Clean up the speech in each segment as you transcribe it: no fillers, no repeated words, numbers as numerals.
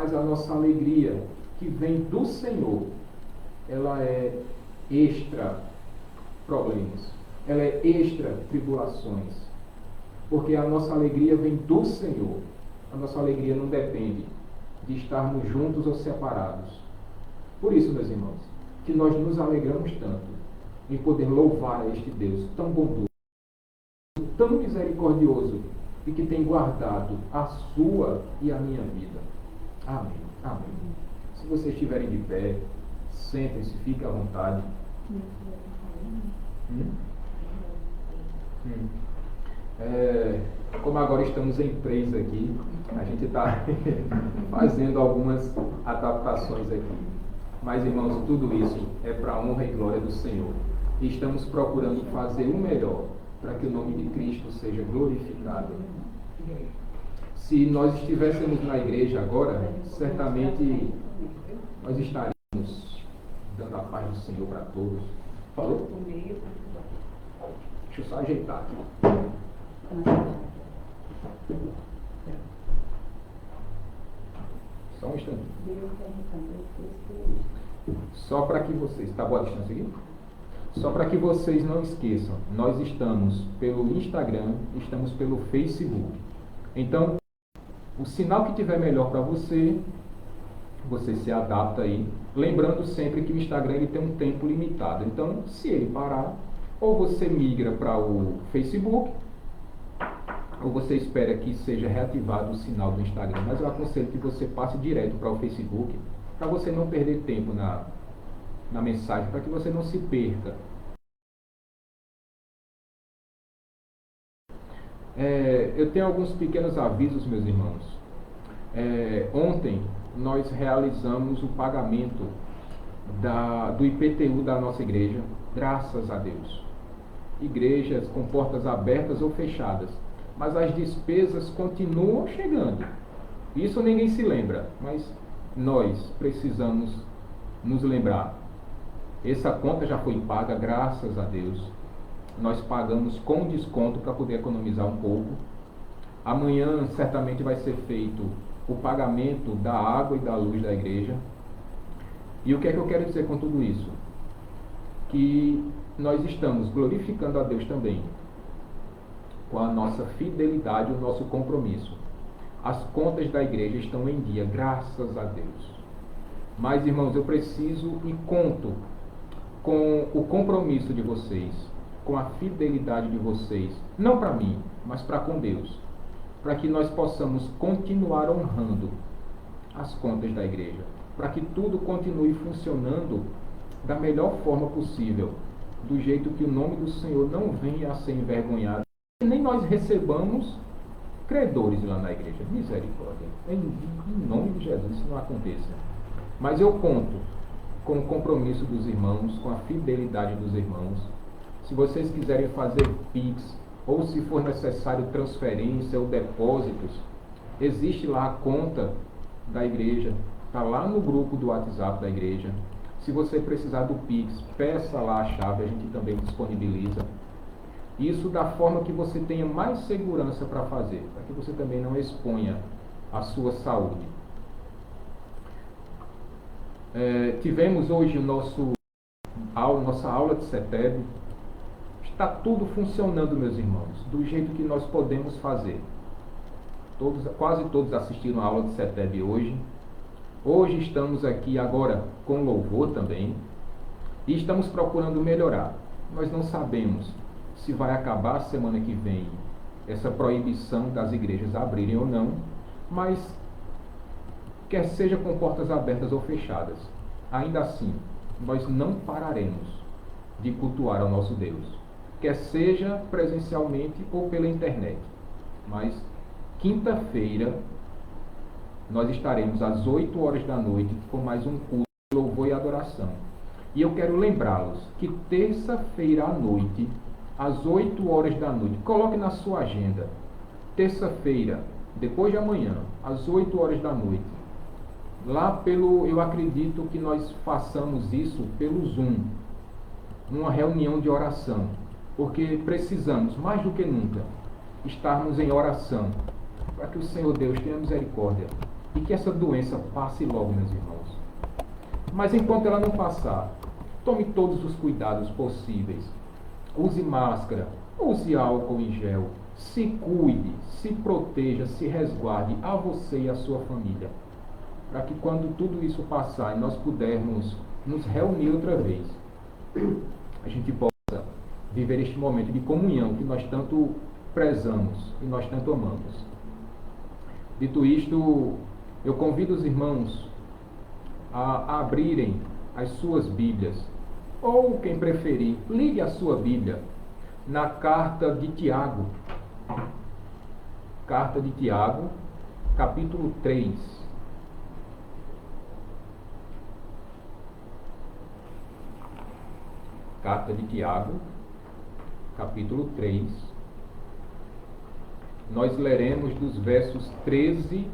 mas a nossa alegria que vem do Senhor, ela é extra problemas, ela é extra tribulações, porque a nossa alegria vem do Senhor. A nossa alegria não depende de estarmos juntos ou separados. Por isso, meus irmãos, que nós nos alegramos tanto em poder louvar a este Deus tão bondoso, tão misericordioso e que tem guardado a sua e a minha vida. Amém. Amém. Se vocês estiverem de pé, sentem-se, fiquem à vontade. Como agora estamos em 3 aqui, a gente está fazendo algumas adaptações aqui. Mas, irmãos, tudo isso é para a honra e glória do Senhor. E estamos procurando fazer o melhor para que o nome de Cristo seja glorificado. Se nós estivéssemos na igreja agora, certamente nós estaríamos dando a paz do Senhor para todos. Falou? Deixa eu só ajeitar aqui. Só um instante. Só para que vocês... Está boa a distância aqui? Só para que vocês não esqueçam, nós estamos pelo Instagram, estamos pelo Facebook. Então, o sinal que tiver melhor para você, você se adapta aí. Lembrando sempre que o Instagram ele tem um tempo limitado. Então, se ele parar, ou você migra para o Facebook, ou você espera que seja reativado o sinal do Instagram. Mas eu aconselho que você passe direto para o Facebook, para você não perder tempo na mensagem, para que você não se perca. Eu tenho alguns pequenos avisos, meus irmãos. Ontem nós realizamos o pagamento do IPTU da nossa igreja, graças a Deus. Igrejas com portas abertas ou fechadas, mas as despesas continuam chegando. Isso ninguém se lembra, mas nós precisamos nos lembrar. Essa conta já foi paga, graças a Deus. Nós pagamos com desconto para poder economizar um pouco. Amanhã certamente vai ser feito o pagamento da água e da luz da igreja. E o que é que eu quero dizer com tudo isso? Que nós estamos glorificando a Deus também com a nossa fidelidade e o nosso compromisso. As contas da igreja estão em dia, graças a Deus. Mas, irmãos, eu preciso e conto com o compromisso de vocês, com a fidelidade de vocês, não para mim, mas para com Deus, para que nós possamos continuar honrando as contas da igreja, para que tudo continue funcionando da melhor forma possível, do jeito que o nome do Senhor não venha a ser envergonhado, e nem nós recebamos credores lá na igreja. Misericórdia. Em nome de Jesus, isso não aconteça. Mas eu conto com o compromisso dos irmãos, com a fidelidade dos irmãos. Se vocês quiserem fazer Pix, ou se for necessário transferência ou depósitos, existe lá a conta da igreja, está lá no grupo do WhatsApp da igreja. Se você precisar do Pix, peça lá a chave, a gente também disponibiliza. Isso da forma que você tenha mais segurança para fazer, para que você também não exponha a sua saúde. Tivemos hoje nossa aula de CETEB. Está tudo funcionando, meus irmãos, do jeito que nós podemos fazer. Quase todos assistiram a aula de CETEB hoje. Hoje estamos aqui agora com louvor também. E estamos procurando melhorar. Nós não sabemos se vai acabar a semana que vem essa proibição das igrejas abrirem ou não, mas quer seja com portas abertas ou fechadas, ainda assim, nós não pararemos de cultuar ao nosso Deus, quer seja presencialmente ou pela internet. Mas quinta-feira nós estaremos às 8 horas da noite com mais um culto de louvor e adoração. E eu quero lembrá-los que terça-feira à noite, às 8 horas da noite, coloque na sua agenda, terça-feira, depois de amanhã, às 8 horas da noite, lá eu acredito que nós façamos isso pelo Zoom, numa reunião de oração, porque precisamos, mais do que nunca, estarmos em oração, para que o Senhor Deus tenha misericórdia e que essa doença passe logo, meus irmãos. Mas enquanto ela não passar, tome todos os cuidados possíveis. Use máscara, use álcool em gel, se cuide, se proteja, se resguarde a você e a sua família. Para que quando tudo isso passar e nós pudermos nos reunir outra vez, a gente possa viver este momento de comunhão que nós tanto prezamos e nós tanto amamos. Dito isto, eu convido os irmãos a abrirem as suas Bíblias, ou quem preferir, ligue a sua Bíblia na carta de Tiago. Carta de Tiago, capítulo 3. Carta de Tiago, capítulo 3. Nós leremos dos versos 13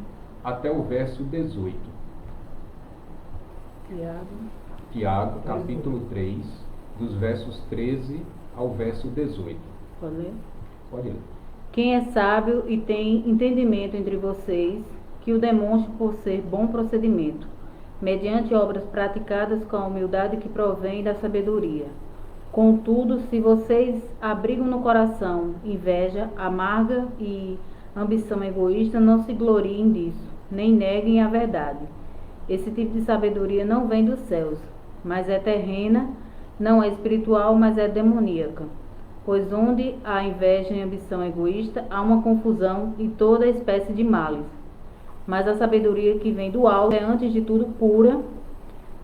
até o verso 18. Tiago, capítulo 3, dos versos 13 ao verso 18. Pode ler? Pode ler. Quem é sábio e tem entendimento entre vocês, que o demonstre por ser bom procedimento, mediante obras praticadas com a humildade que provém da sabedoria. Contudo, se vocês abrigam no coração inveja amarga e ambição egoísta, não se gloriem disso, nem neguem a verdade. Esse tipo de sabedoria não vem dos céus, mas é terrena, não é espiritual, mas é demoníaca. Pois onde há inveja e ambição egoísta, há uma confusão e toda espécie de males. Mas a sabedoria que vem do alto é antes de tudo pura,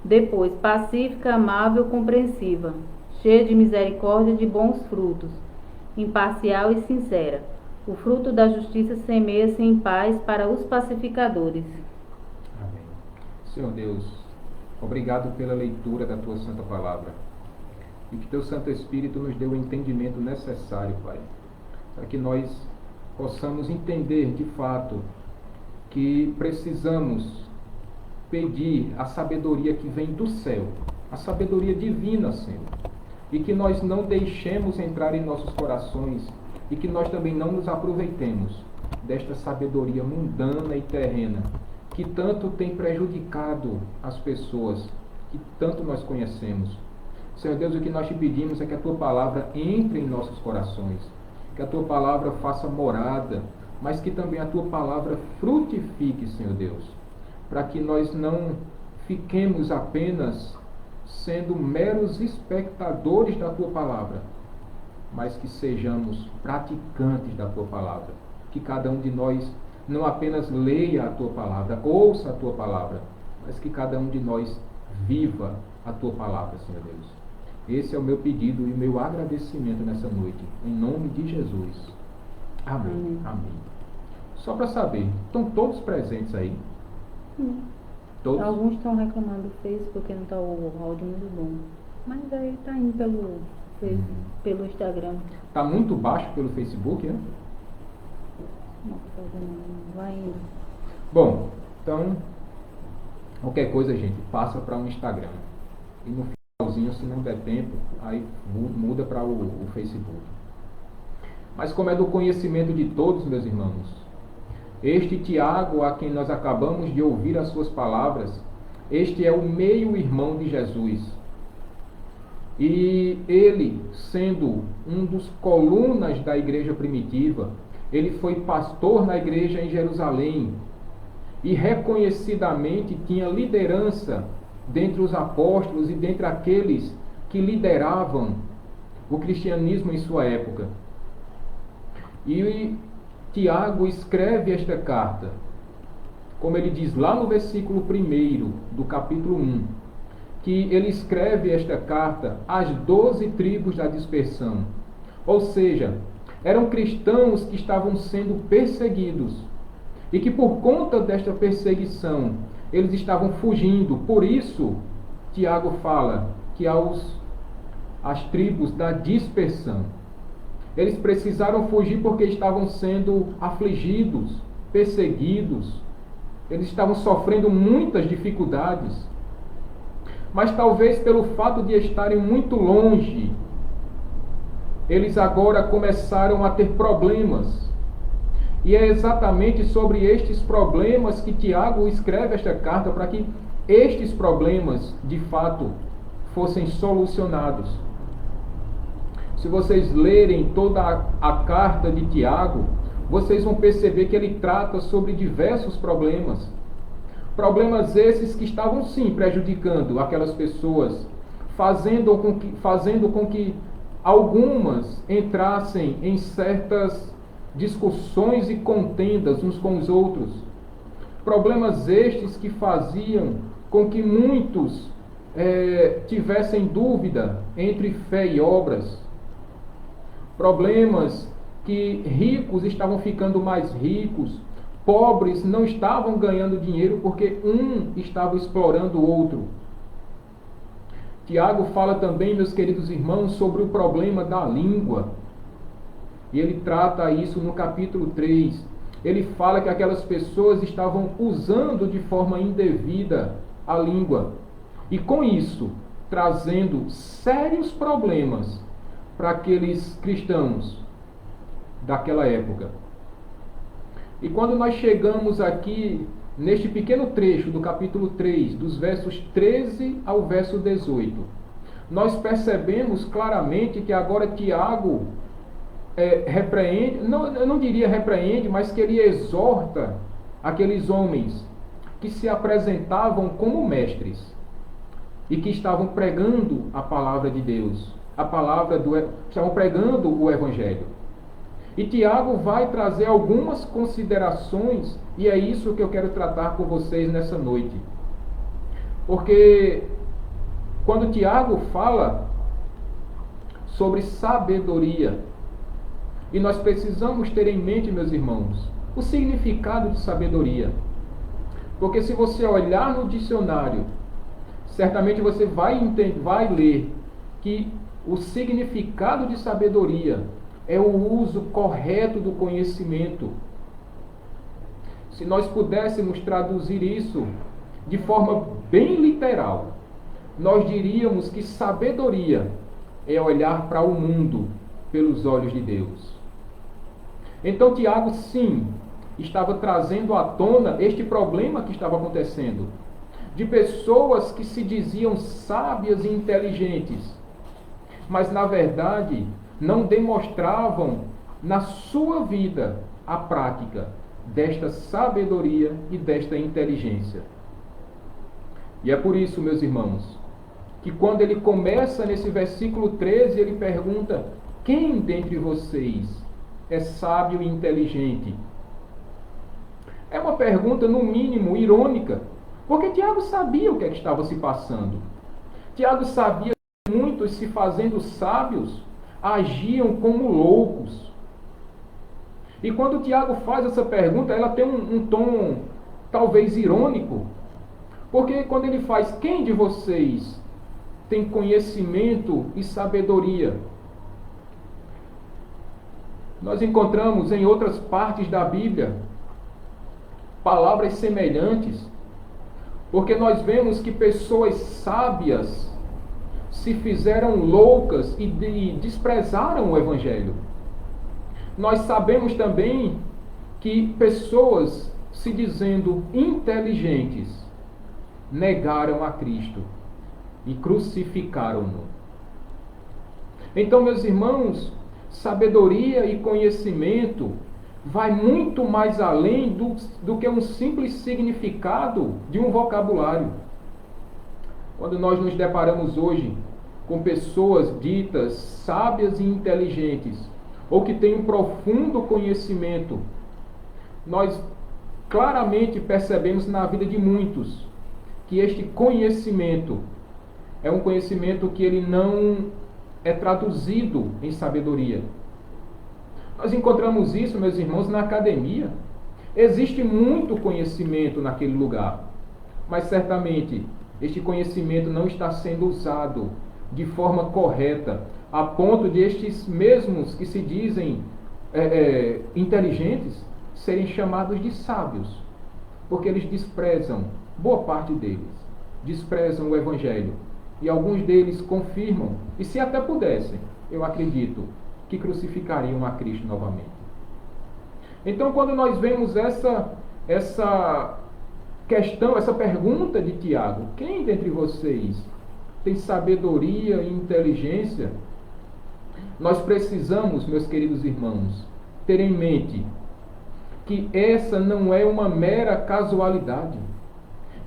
depois pacífica, amável, compreensiva, cheia de misericórdia e de bons frutos, imparcial e sincera. O fruto da justiça semeia-se em paz para os pacificadores. Amém. Senhor Deus, obrigado pela leitura da Tua Santa Palavra. E que Teu Santo Espírito nos dê o entendimento necessário, Pai, para que nós possamos entender de fato que precisamos pedir a sabedoria que vem do céu, a sabedoria divina, Senhor, e que nós não deixemos entrar em nossos corações e que nós também não nos aproveitemos desta sabedoria mundana e terrena que tanto tem prejudicado as pessoas que tanto nós conhecemos. Senhor Deus, o que nós te pedimos é que a Tua Palavra entre em nossos corações, que a Tua Palavra faça morada, mas que também a Tua Palavra frutifique, Senhor Deus, para que nós não fiquemos apenas sendo meros espectadores da Tua Palavra, mas que sejamos praticantes da Tua Palavra, que cada um de nós não apenas leia a Tua Palavra, ouça a Tua Palavra, mas que cada um de nós viva a Tua Palavra, Senhor Deus. Esse é o meu pedido e o meu agradecimento nessa noite, em nome de Jesus. Amém. Amém. Só para saber, estão todos presentes aí? Todos? Alguns estão reclamando do Facebook porque não está o áudio muito bom. Mas aí está indo pelo Instagram. Está muito baixo pelo Facebook, né? Não, vai indo. Bom, então, qualquer coisa, gente, passa para um Instagram. E no finalzinho, se não der tempo, aí muda para o Facebook. Mas como é do conhecimento de todos, meus irmãos, este Tiago, a quem nós acabamos de ouvir as suas palavras, este é o meio-irmão de Jesus. E ele, sendo um dos colunas da igreja primitiva, ele foi pastor na igreja em Jerusalém e reconhecidamente tinha liderança dentre os apóstolos e dentre aqueles que lideravam o cristianismo em sua época. E Tiago escreve esta carta, como ele diz lá no versículo 1 do capítulo 1, que ele escreve esta carta às 12 tribos da dispersão. Ou seja, eram cristãos que estavam sendo perseguidos e que por conta desta perseguição eles estavam fugindo. Por isso, Tiago fala que as tribos da dispersão, eles precisaram fugir porque estavam sendo afligidos, perseguidos, eles estavam sofrendo muitas dificuldades. Mas talvez pelo fato de estarem muito longe, eles agora começaram a ter problemas. E é exatamente sobre estes problemas que Tiago escreve esta carta, para que estes problemas, de fato, fossem solucionados. Se vocês lerem toda a carta de Tiago, vocês vão perceber que ele trata sobre diversos problemas. Problemas esses que estavam, sim, prejudicando aquelas pessoas, fazendo com que algumas entrassem em certas discussões e contendas uns com os outros. Problemas estes que faziam com que muitos tivessem dúvida entre fé e obras. Problemas que ricos estavam ficando mais ricos, pobres não estavam ganhando dinheiro porque um estava explorando o outro. Tiago fala também, meus queridos irmãos, sobre o problema da língua. E ele trata isso no capítulo 3. Ele fala que aquelas pessoas estavam usando de forma indevida a língua. E com isso, trazendo sérios problemas para aqueles cristãos daquela época. E quando nós chegamos aqui, neste pequeno trecho do capítulo 3, dos versos 13 ao verso 18, nós percebemos claramente que agora Tiago repreende, eu não diria repreende, mas que ele exorta aqueles homens que se apresentavam como mestres e que estavam pregando a palavra de Deus, estavam pregando o Evangelho. E Tiago vai trazer algumas considerações, e é isso que eu quero tratar com vocês nessa noite. Porque quando Tiago fala sobre sabedoria, e nós precisamos ter em mente, meus irmãos, o significado de sabedoria. Porque se você olhar no dicionário, certamente você vai ler que o significado de sabedoria é o uso correto do conhecimento. Se nós pudéssemos traduzir isso de forma bem literal, nós diríamos que sabedoria é olhar para o mundo pelos olhos de Deus. Então Tiago, sim, estava trazendo à tona este problema que estava acontecendo, de pessoas que se diziam sábias e inteligentes, mas na verdade não demonstravam na sua vida a prática desta sabedoria e desta inteligência. E é por isso, meus irmãos, que quando ele começa nesse versículo 13, ele pergunta: quem dentre vocês é sábio e inteligente? É uma pergunta, no mínimo, irônica, porque Tiago sabia o que estava se passando. Tiago sabia que muitos, se fazendo sábios, agiam como loucos. E quando Tiago faz essa pergunta, ela tem um tom talvez irônico, porque quando ele faz: quem de vocês tem conhecimento e sabedoria? Nós encontramos em outras partes da Bíblia palavras semelhantes, porque nós vemos que pessoas sábias se fizeram loucas e desprezaram o Evangelho. Nós sabemos também que pessoas se dizendo inteligentes negaram a Cristo e crucificaram-no. Então, meus irmãos, sabedoria e conhecimento vai muito mais além do que um simples significado de um vocabulário. Quando nós nos deparamos hoje com pessoas ditas sábias e inteligentes, ou que têm um profundo conhecimento, nós claramente percebemos na vida de muitos que este conhecimento é um conhecimento que ele não é traduzido em sabedoria. Nós encontramos isso, meus irmãos, na academia. Existe muito conhecimento naquele lugar, mas certamente este conhecimento não está sendo usado de forma correta, a ponto de estes mesmos que se dizem inteligentes serem chamados de sábios, porque eles desprezam, boa parte deles, desprezam o Evangelho, e alguns deles confirmam, e se até pudessem, eu acredito, que crucificariam a Cristo novamente. Então, quando nós vemos essa questão, essa pergunta de Tiago, quem dentre vocês tem sabedoria e inteligência? Nós precisamos, meus queridos irmãos, ter em mente que essa não é uma mera casualidade.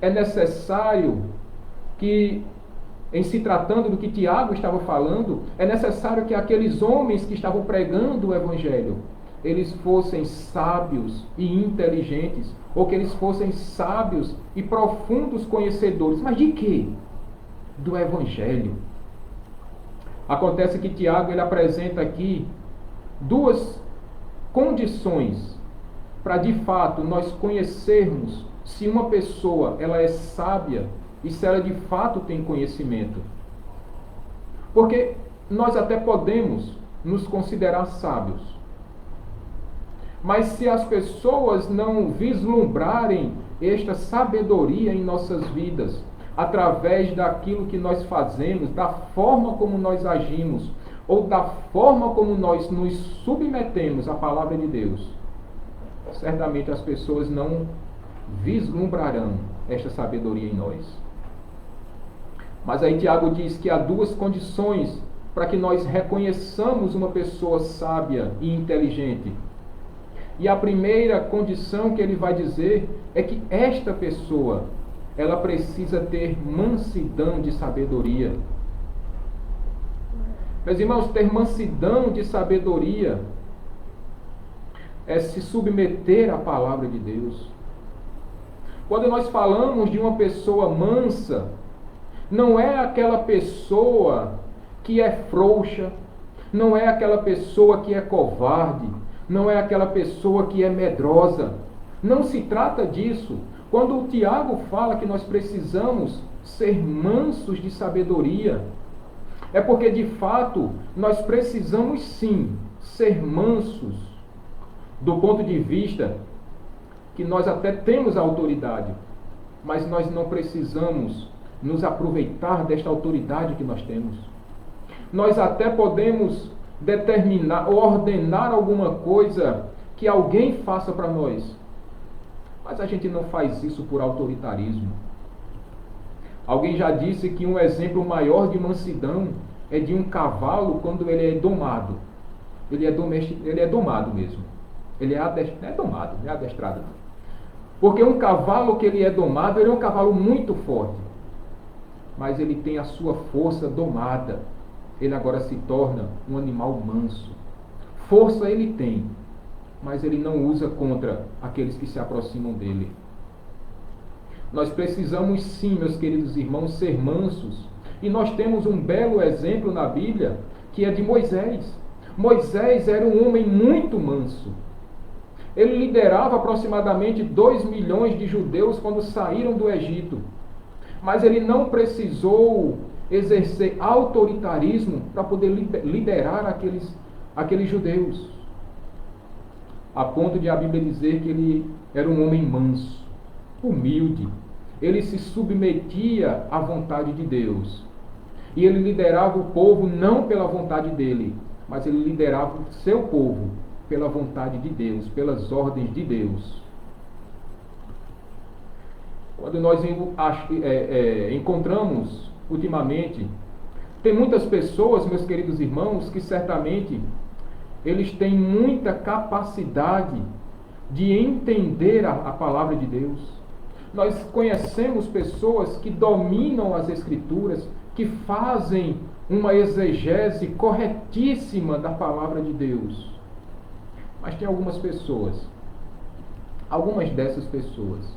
É necessário que, em se tratando do que Tiago estava falando, é necessário que aqueles homens que estavam pregando o Evangelho, eles fossem sábios e inteligentes, ou que eles fossem sábios e profundos conhecedores. Mas de quê? Do Evangelho. Acontece que Tiago ele apresenta aqui duas condições para de fato nós conhecermos se uma pessoa ela é sábia e se ela de fato tem conhecimento. Porque nós até podemos nos considerar sábios, mas se as pessoas não vislumbrarem esta sabedoria em nossas vidas, através daquilo que nós fazemos, da forma como nós agimos, ou da forma como nós nos submetemos à palavra de Deus, certamente as pessoas não vislumbrarão esta sabedoria em nós. Mas aí Tiago diz que há duas condições para que nós reconheçamos uma pessoa sábia e inteligente. E a primeira condição que ele vai dizer é que esta pessoa, ela precisa ter mansidão de sabedoria. Meus irmãos, ter mansidão de sabedoria é se submeter à palavra de Deus. Quando nós falamos de uma pessoa mansa, não é aquela pessoa que é frouxa, não é aquela pessoa que é covarde, não é aquela pessoa que é medrosa. Não se trata disso. Quando o Tiago fala que nós precisamos ser mansos de sabedoria, é porque de fato nós precisamos sim ser mansos, do ponto de vista que nós até temos a autoridade, mas nós não precisamos nos aproveitar desta autoridade que nós temos. Nós até podemos determinar ou ordenar alguma coisa que alguém faça para nós, mas a gente não faz isso por autoritarismo. Alguém já disse que um exemplo maior de mansidão é de um cavalo quando ele é domado. Ele é domado mesmo. Ele é domado, não é adestrado. Porque um cavalo que ele é domado, ele é um cavalo muito forte. Mas ele tem a sua força domada. Ele agora se torna um animal manso. Força ele tem, mas ele não usa contra aqueles que se aproximam dele. Nós precisamos sim, meus queridos irmãos, ser mansos. E nós temos um belo exemplo na Bíblia, que é de Moisés. Moisés era um homem muito manso. Ele liderava aproximadamente 2 milhões de judeus quando saíram do Egito. Mas ele não precisou exercer autoritarismo para poder liderar aqueles judeus. A ponto de a Bíblia dizer que ele era um homem manso, humilde. Ele se submetia à vontade de Deus. E ele liderava o povo não pela vontade dele, mas ele liderava o seu povo pela vontade de Deus, pelas ordens de Deus. Quando nós encontramos ultimamente, tem muitas pessoas, meus queridos irmãos, que certamente eles têm muita capacidade de entender a palavra de Deus. Nós conhecemos pessoas que dominam as Escrituras, que fazem uma exegese corretíssima da palavra de Deus. Mas tem algumas dessas pessoas,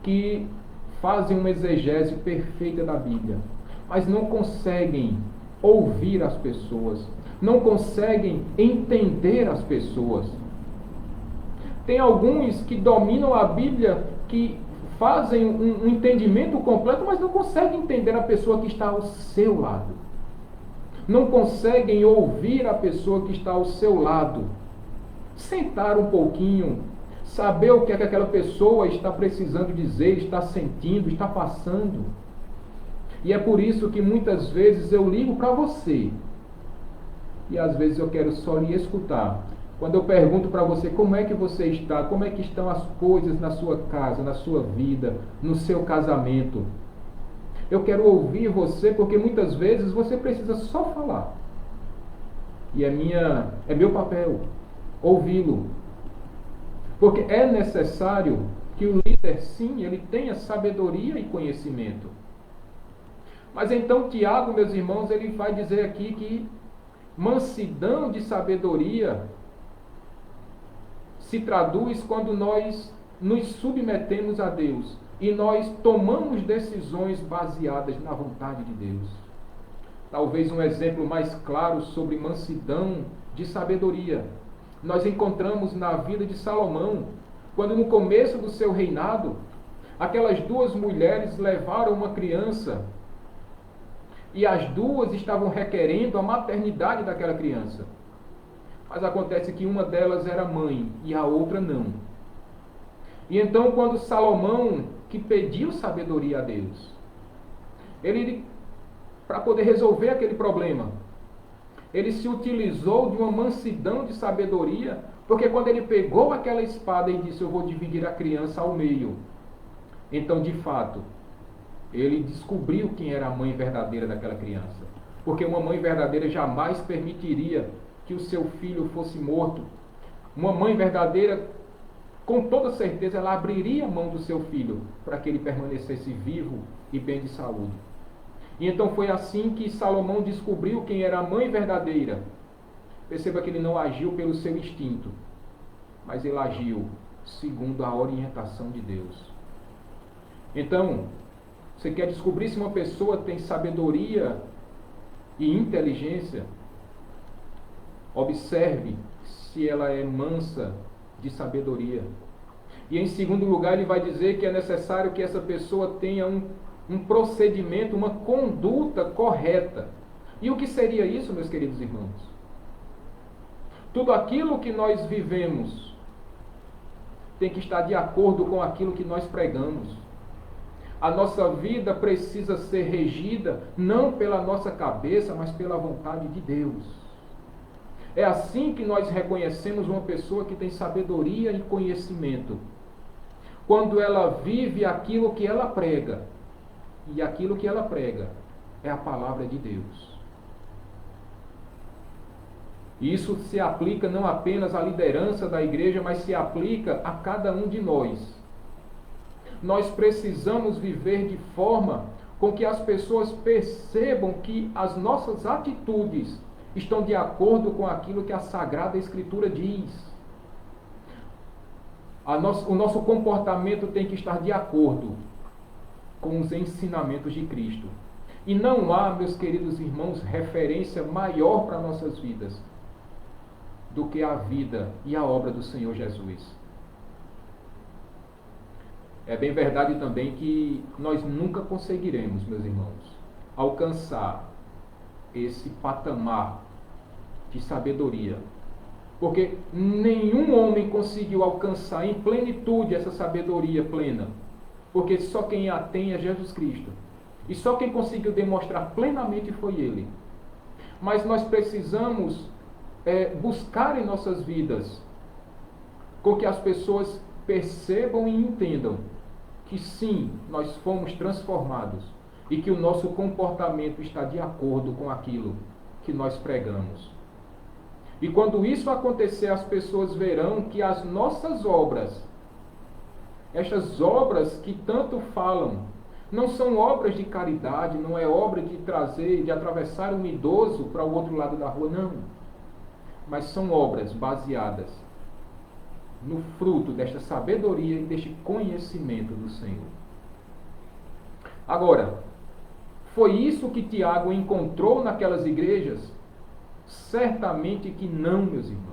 que fazem uma exegese perfeita da Bíblia, mas não conseguem ouvir as pessoas, não conseguem entender as pessoas. Tem alguns que dominam a Bíblia, que fazem um entendimento completo, mas não conseguem entender a pessoa que está ao seu lado. Não conseguem ouvir a pessoa que está ao seu lado. Sentar um pouquinho, saber o que é que aquela pessoa está precisando dizer, está sentindo, está passando. E é por isso que muitas vezes eu ligo para você, e às vezes eu quero só lhe escutar, Quando eu pergunto para você como é que você está, como é que estão as coisas na sua casa, na sua vida, no seu casamento, eu quero ouvir você, porque muitas vezes você precisa só falar. E é meu papel ouvi-lo. Porque é necessário que o líder, sim, ele tenha sabedoria e conhecimento. Mas então Tiago, meus irmãos, ele vai dizer aqui que mansidão de sabedoria se traduz quando nós nos submetemos a Deus e nós tomamos decisões baseadas na vontade de Deus. Talvez um exemplo mais claro sobre mansidão de sabedoria nós encontramos na vida de Salomão, quando no começo do seu reinado, aquelas duas mulheres levaram uma criança e as duas estavam requerendo a maternidade daquela criança. Mas acontece que uma delas era mãe e a outra não. E então, quando Salomão, que pediu sabedoria a Deus, ele, para poder resolver aquele problema, ele se utilizou de uma mansidão de sabedoria, porque quando ele pegou aquela espada e disse, eu vou dividir a criança ao meio, então, de fato, ele descobriu quem era a mãe verdadeira daquela criança. Porque uma mãe verdadeira jamais permitiria que o seu filho fosse morto. Uma mãe verdadeira, com toda certeza, ela abriria a mão do seu filho para que ele permanecesse vivo e bem de saúde. E então foi assim que Salomão descobriu quem era a mãe verdadeira. Perceba que ele não agiu pelo seu instinto, mas ele agiu segundo a orientação de Deus. Então, você quer descobrir se uma pessoa tem sabedoria e inteligência? Observe se ela é mansa de sabedoria. E em segundo lugar, ele vai dizer que é necessário que essa pessoa tenha um procedimento, uma conduta correta. E o que seria isso, meus queridos irmãos? Tudo aquilo que nós vivemos tem que estar de acordo com aquilo que nós pregamos. A nossa vida precisa ser regida não pela nossa cabeça, mas pela vontade de Deus. É assim que nós reconhecemos uma pessoa que tem sabedoria e conhecimento. Quando ela vive aquilo que ela prega. E aquilo que ela prega é a palavra de Deus. Isso se aplica não apenas à liderança da igreja, mas se aplica a cada um de nós. Nós precisamos viver de forma com que as pessoas percebam que as nossas atitudes estão de acordo com aquilo que a Sagrada Escritura diz. O nosso comportamento tem que estar de acordo com os ensinamentos de Cristo. E não há, meus queridos irmãos, referência maior para nossas vidas do que a vida e a obra do Senhor Jesus. É bem verdade também que nós nunca conseguiremos, meus irmãos, alcançar esse patamar de sabedoria. Porque nenhum homem conseguiu alcançar em plenitude essa sabedoria plena. Porque só quem a tem é Jesus Cristo. E só quem conseguiu demonstrar plenamente foi Ele. Mas nós precisamos buscar em nossas vidas com que as pessoas percebam e entendam que sim, nós fomos transformados e que o nosso comportamento está de acordo com aquilo que nós pregamos. E quando isso acontecer, as pessoas verão que as nossas obras, estas obras que tanto falam, não são obras de caridade, não é obra de trazer, de atravessar um idoso para o outro lado da rua, não. Mas são obras baseadas no fruto desta sabedoria e deste conhecimento do Senhor. Agora, foi isso que Tiago encontrou naquelas igrejas? Certamente que não, meus irmãos.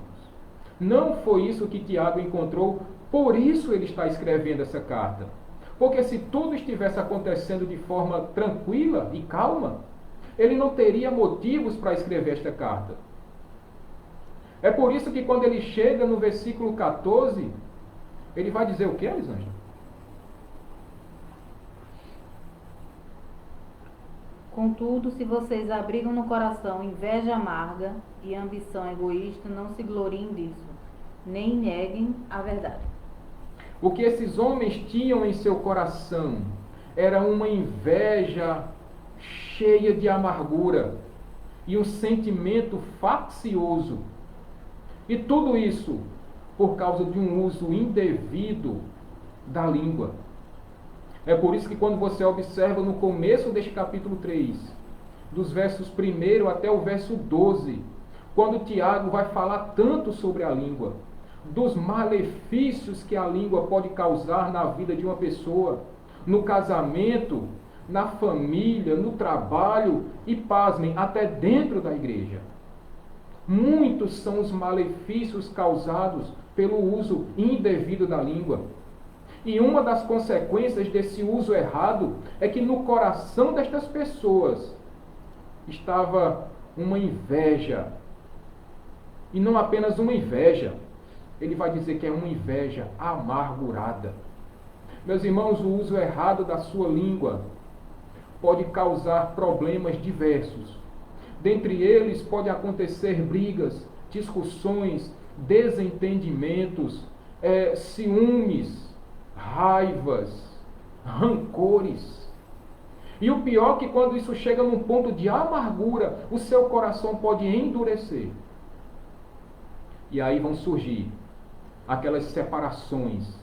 Não foi isso que Tiago encontrou, por isso ele está escrevendo essa carta. Porque se tudo estivesse acontecendo de forma tranquila e calma, ele não teria motivos para escrever esta carta. É por isso que quando ele chega no versículo 14, ele vai dizer o que, Elisângela? Contudo, se vocês abrigam no coração inveja amarga e ambição egoísta, não se gloriem disso. nem neguem a verdade. O que esses homens tinham em seu coração era uma inveja cheia de amargura e um sentimento faccioso. E tudo isso por causa de um uso indevido da língua. É por isso que quando você observa no começo deste capítulo 3, dos versos 1 até o verso 12, quando Tiago vai falar tanto sobre a língua, dos malefícios que a língua pode causar na vida de uma pessoa, no casamento, na família, no trabalho e, pasmem, até dentro da igreja. Muitos são os malefícios causados pelo uso indevido da língua. E uma das consequências desse uso errado é que no coração destas pessoas estava uma inveja. E não apenas uma inveja, ele vai dizer que é uma inveja amargurada. Meus irmãos, o uso errado da sua língua pode causar problemas diversos. Dentre eles pode acontecer brigas, discussões, desentendimentos, ciúmes, raivas, rancores. E o pior é que quando isso chega num ponto de amargura, o seu coração pode endurecer. E aí vão surgir aquelas separações,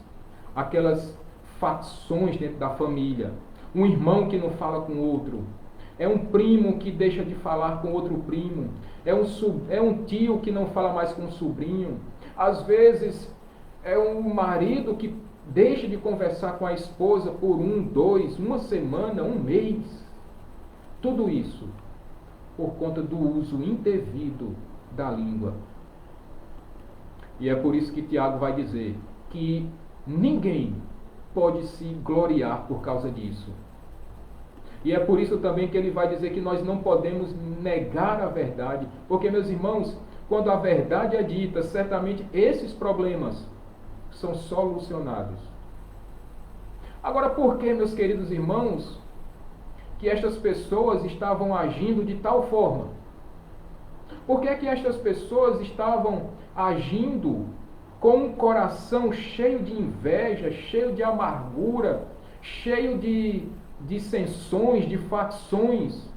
aquelas facções dentro da família. Um irmão que não fala com o outro. É um primo que deixa de falar com outro primo. É um tio que não fala mais com o sobrinho. Às vezes é um marido que deixa de conversar com a esposa por uma semana, um mês. Tudo isso por conta do uso indevido da língua. E é por isso que Tiago vai dizer que ninguém pode se gloriar por causa disso. E é por isso também que ele vai dizer que nós não podemos negar a verdade, porque, meus irmãos, quando a verdade é dita, certamente esses problemas são solucionados. Agora, por que, meus queridos irmãos, que estas pessoas estavam agindo de tal forma? Por que estas pessoas estavam agindo com um coração cheio de inveja, cheio de amargura, cheio de dissensões, de facções?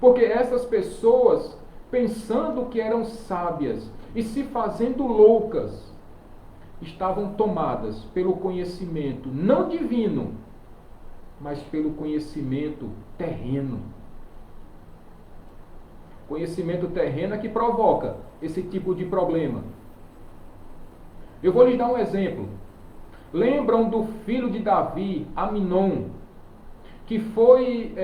Porque essas pessoas, pensando que eram sábias e se fazendo loucas, estavam tomadas pelo conhecimento não divino, mas pelo conhecimento terreno. Conhecimento terreno é que provoca esse tipo de problema. Eu vou lhes dar um exemplo. Lembram do filho de Davi, Aminon, que foi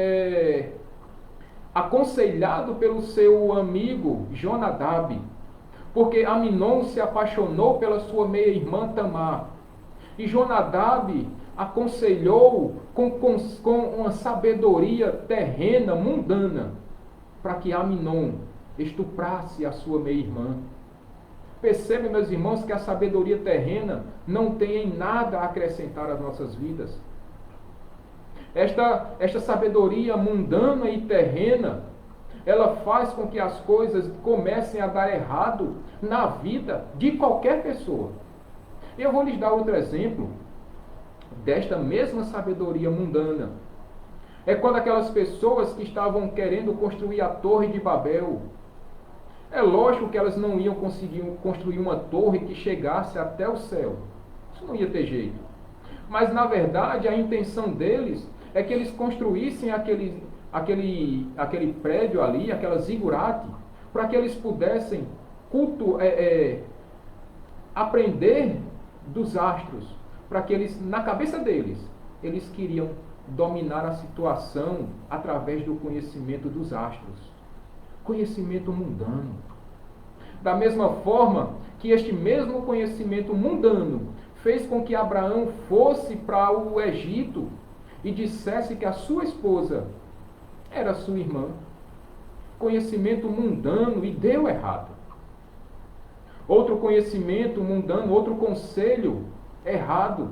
aconselhado pelo seu amigo Jonadab, porque Aminon se apaixonou pela sua meia-irmã Tamar. E Jonadab aconselhou com uma sabedoria terrena, mundana, para que Aminon estuprasse a sua meia-irmã. Percebem, meus irmãos, que a sabedoria terrena não tem em nada a acrescentar às nossas vidas. Esta sabedoria mundana e terrena, ela faz com que as coisas comecem a dar errado na vida de qualquer pessoa. Eu vou lhes dar outro exemplo desta mesma sabedoria mundana. É quando aquelas pessoas que estavam querendo construir a Torre de Babel, é lógico que elas não iam conseguir construir uma torre que chegasse até o céu. Isso não ia ter jeito. Mas, na verdade, a intenção deles é que eles construíssem aquele prédio ali, aquela zigurate, para que eles pudessem aprender dos astros, para que eles, na cabeça deles, eles queriam dominar a situação através do conhecimento dos astros. Conhecimento mundano. Da mesma forma que este mesmo conhecimento mundano fez com que Abraão fosse para o Egito e dissesse que a sua esposa era sua irmã. Conhecimento mundano, e deu errado. Outro conhecimento mundano, outro conselho errado,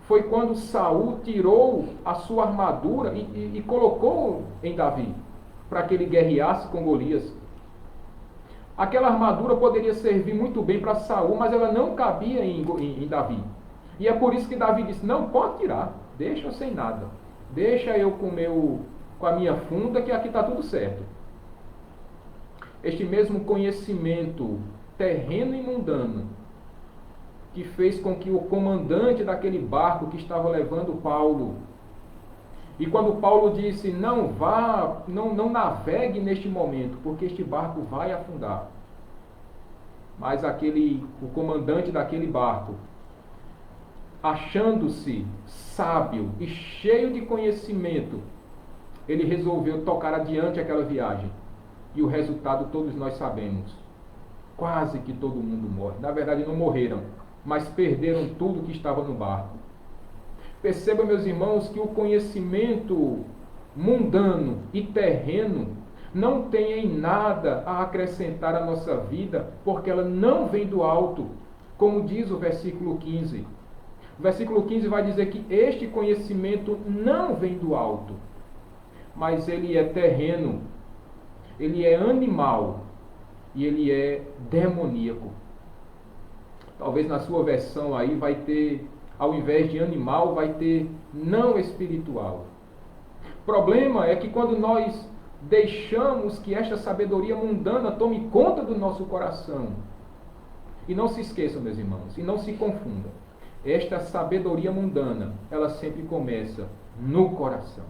foi quando Saul tirou a sua armadura e colocou em Davi, para que ele guerreasse com Golias. Aquela armadura poderia servir muito bem para Saul, mas ela não cabia em Davi. E é por isso que Davi disse, não, pode tirar, deixa eu sem nada. Deixa eu com a minha funda, que aqui está tudo certo. Este mesmo conhecimento terreno e mundano, que fez com que o comandante daquele barco que estava levando Paulo, e quando Paulo disse, não vá, não navegue neste momento, porque este barco vai afundar. Mas o comandante daquele barco, achando-se sábio e cheio de conhecimento, ele resolveu tocar adiante aquela viagem. E o resultado todos nós sabemos. Quase que todo mundo morre. Na verdade não morreram, mas perderam tudo que estava no barco. Perceba, meus irmãos, que o conhecimento mundano e terreno não tem em nada a acrescentar à nossa vida, porque ela não vem do alto, como diz o versículo 15. O versículo 15 vai dizer que este conhecimento não vem do alto, mas ele é terreno, ele é animal e ele é demoníaco. Talvez na sua versão aí vai ter, ao invés de animal, vai ter não espiritual. O problema é que quando nós deixamos que esta sabedoria mundana tome conta do nosso coração, e não se esqueçam, meus irmãos, e não se confundam, esta sabedoria mundana, ela sempre começa no coração.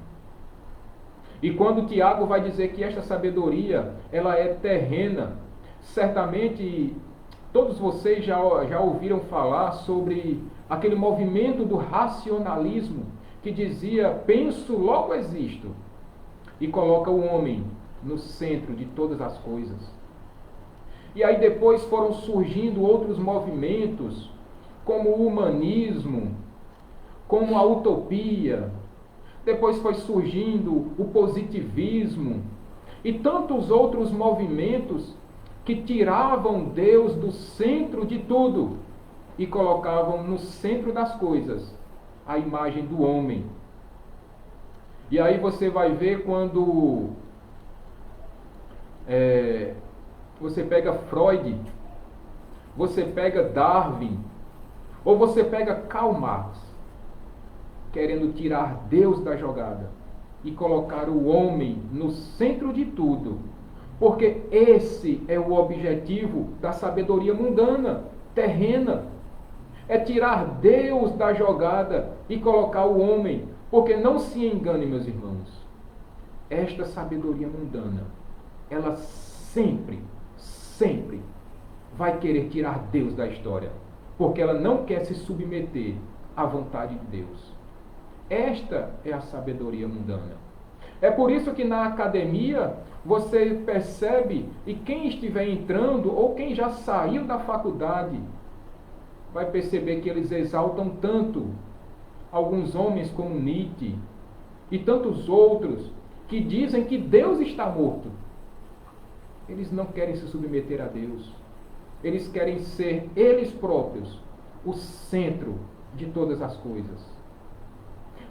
E quando Tiago vai dizer que esta sabedoria, ela é terrena, certamente todos vocês já ouviram falar sobre aquele movimento do racionalismo que dizia, penso, logo existo, e coloca o homem no centro de todas as coisas. E aí depois foram surgindo outros movimentos, como o humanismo, como a utopia, depois foi surgindo o positivismo, e tantos outros movimentos que tiravam Deus do centro de tudo e colocavam no centro das coisas a imagem do homem. E aí você vai ver quando você pega Freud, você pega Darwin, ou você pega Karl Marx, querendo tirar Deus da jogada e colocar o homem no centro de tudo, porque esse é o objetivo da sabedoria mundana, terrena, é tirar Deus da jogada e colocar o homem, porque não se engane, meus irmãos, esta sabedoria mundana, ela sempre vai querer tirar Deus da história, porque ela não quer se submeter à vontade de Deus. Esta é a sabedoria mundana. É por isso que na academia você percebe, e quem estiver entrando ou quem já saiu da faculdade, vai perceber que eles exaltam tanto alguns homens como Nietzsche e tantos outros que dizem que Deus está morto. Eles não querem se submeter a Deus. Eles querem ser eles próprios o centro de todas as coisas.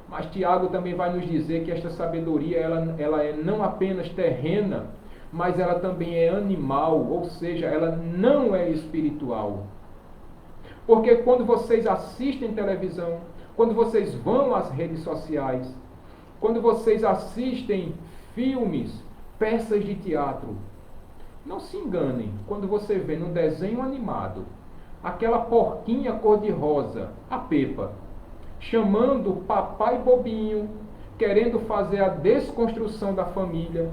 Mas Tiago também vai nos dizer que esta sabedoria ela é não apenas terrena, mas ela também é animal, ou seja, ela não é espiritual. Porque quando vocês assistem televisão, quando vocês vão às redes sociais, quando vocês assistem filmes, peças de teatro, não se enganem, quando você vê num desenho animado, aquela porquinha cor-de-rosa, a Pepa, chamando o papai bobinho, querendo fazer a desconstrução da família,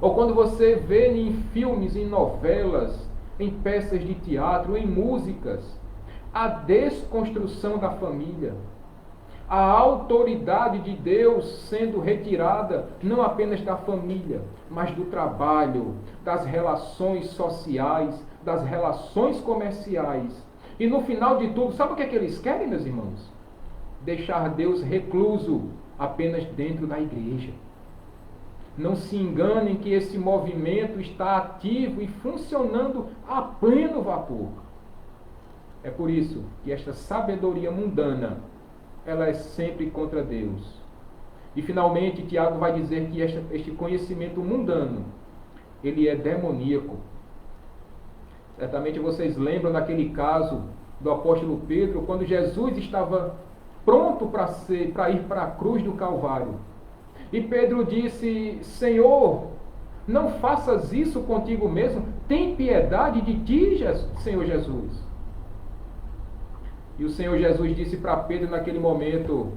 ou quando você vê em filmes, em novelas, em peças de teatro, em músicas, a desconstrução da família, a autoridade de Deus sendo retirada não apenas da família, mas do trabalho, das relações sociais, das relações comerciais. E no final de tudo, sabe o que é que eles querem, meus irmãos? Deixar Deus recluso apenas dentro da igreja. Não se enganem que esse movimento está ativo e funcionando a pleno vapor. É por isso que esta sabedoria mundana, ela é sempre contra Deus. E finalmente Tiago vai dizer que este conhecimento mundano, ele é demoníaco. Certamente vocês lembram daquele caso do apóstolo Pedro, quando Jesus estava pronto para ir para a cruz do Calvário. E Pedro disse: Senhor, não faças isso contigo mesmo, tem piedade de ti, Senhor Jesus. E o Senhor Jesus disse para Pedro naquele momento: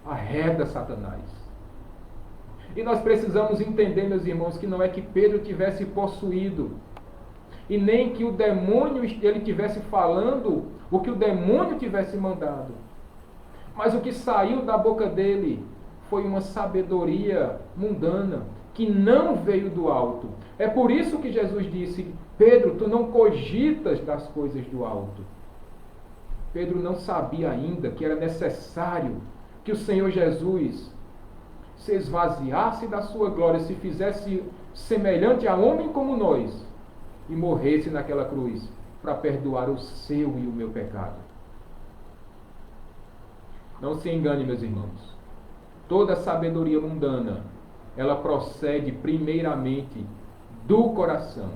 arreda, Satanás. E nós precisamos entender, meus irmãos, que não é que Pedro tivesse possuído, e nem que o demônio, ele tivesse falando o que o demônio tivesse mandado. Mas o que saiu da boca dele foi uma sabedoria mundana, que não veio do alto. É por isso que Jesus disse: Pedro, tu não cogitas das coisas do alto. Pedro não sabia ainda que era necessário que o Senhor Jesus se esvaziasse da sua glória, se fizesse semelhante a homem como nós, e morresse naquela cruz para perdoar o seu e o meu pecado. Não se engane, meus irmãos. Toda sabedoria mundana, ela procede primeiramente do coração.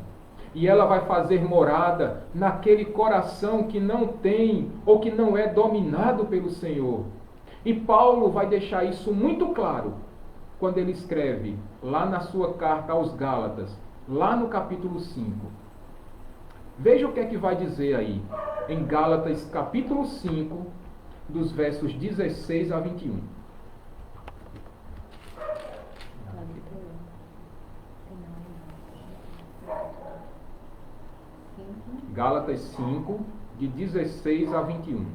E ela vai fazer morada naquele coração que não tem ou que não é dominado pelo Senhor. E Paulo vai deixar isso muito claro quando ele escreve lá na sua carta aos Gálatas, lá no capítulo 5. Veja o que é que vai dizer aí, em Gálatas capítulo 5, dos versos 16 a 21. Gálatas 5, de 16 a 21.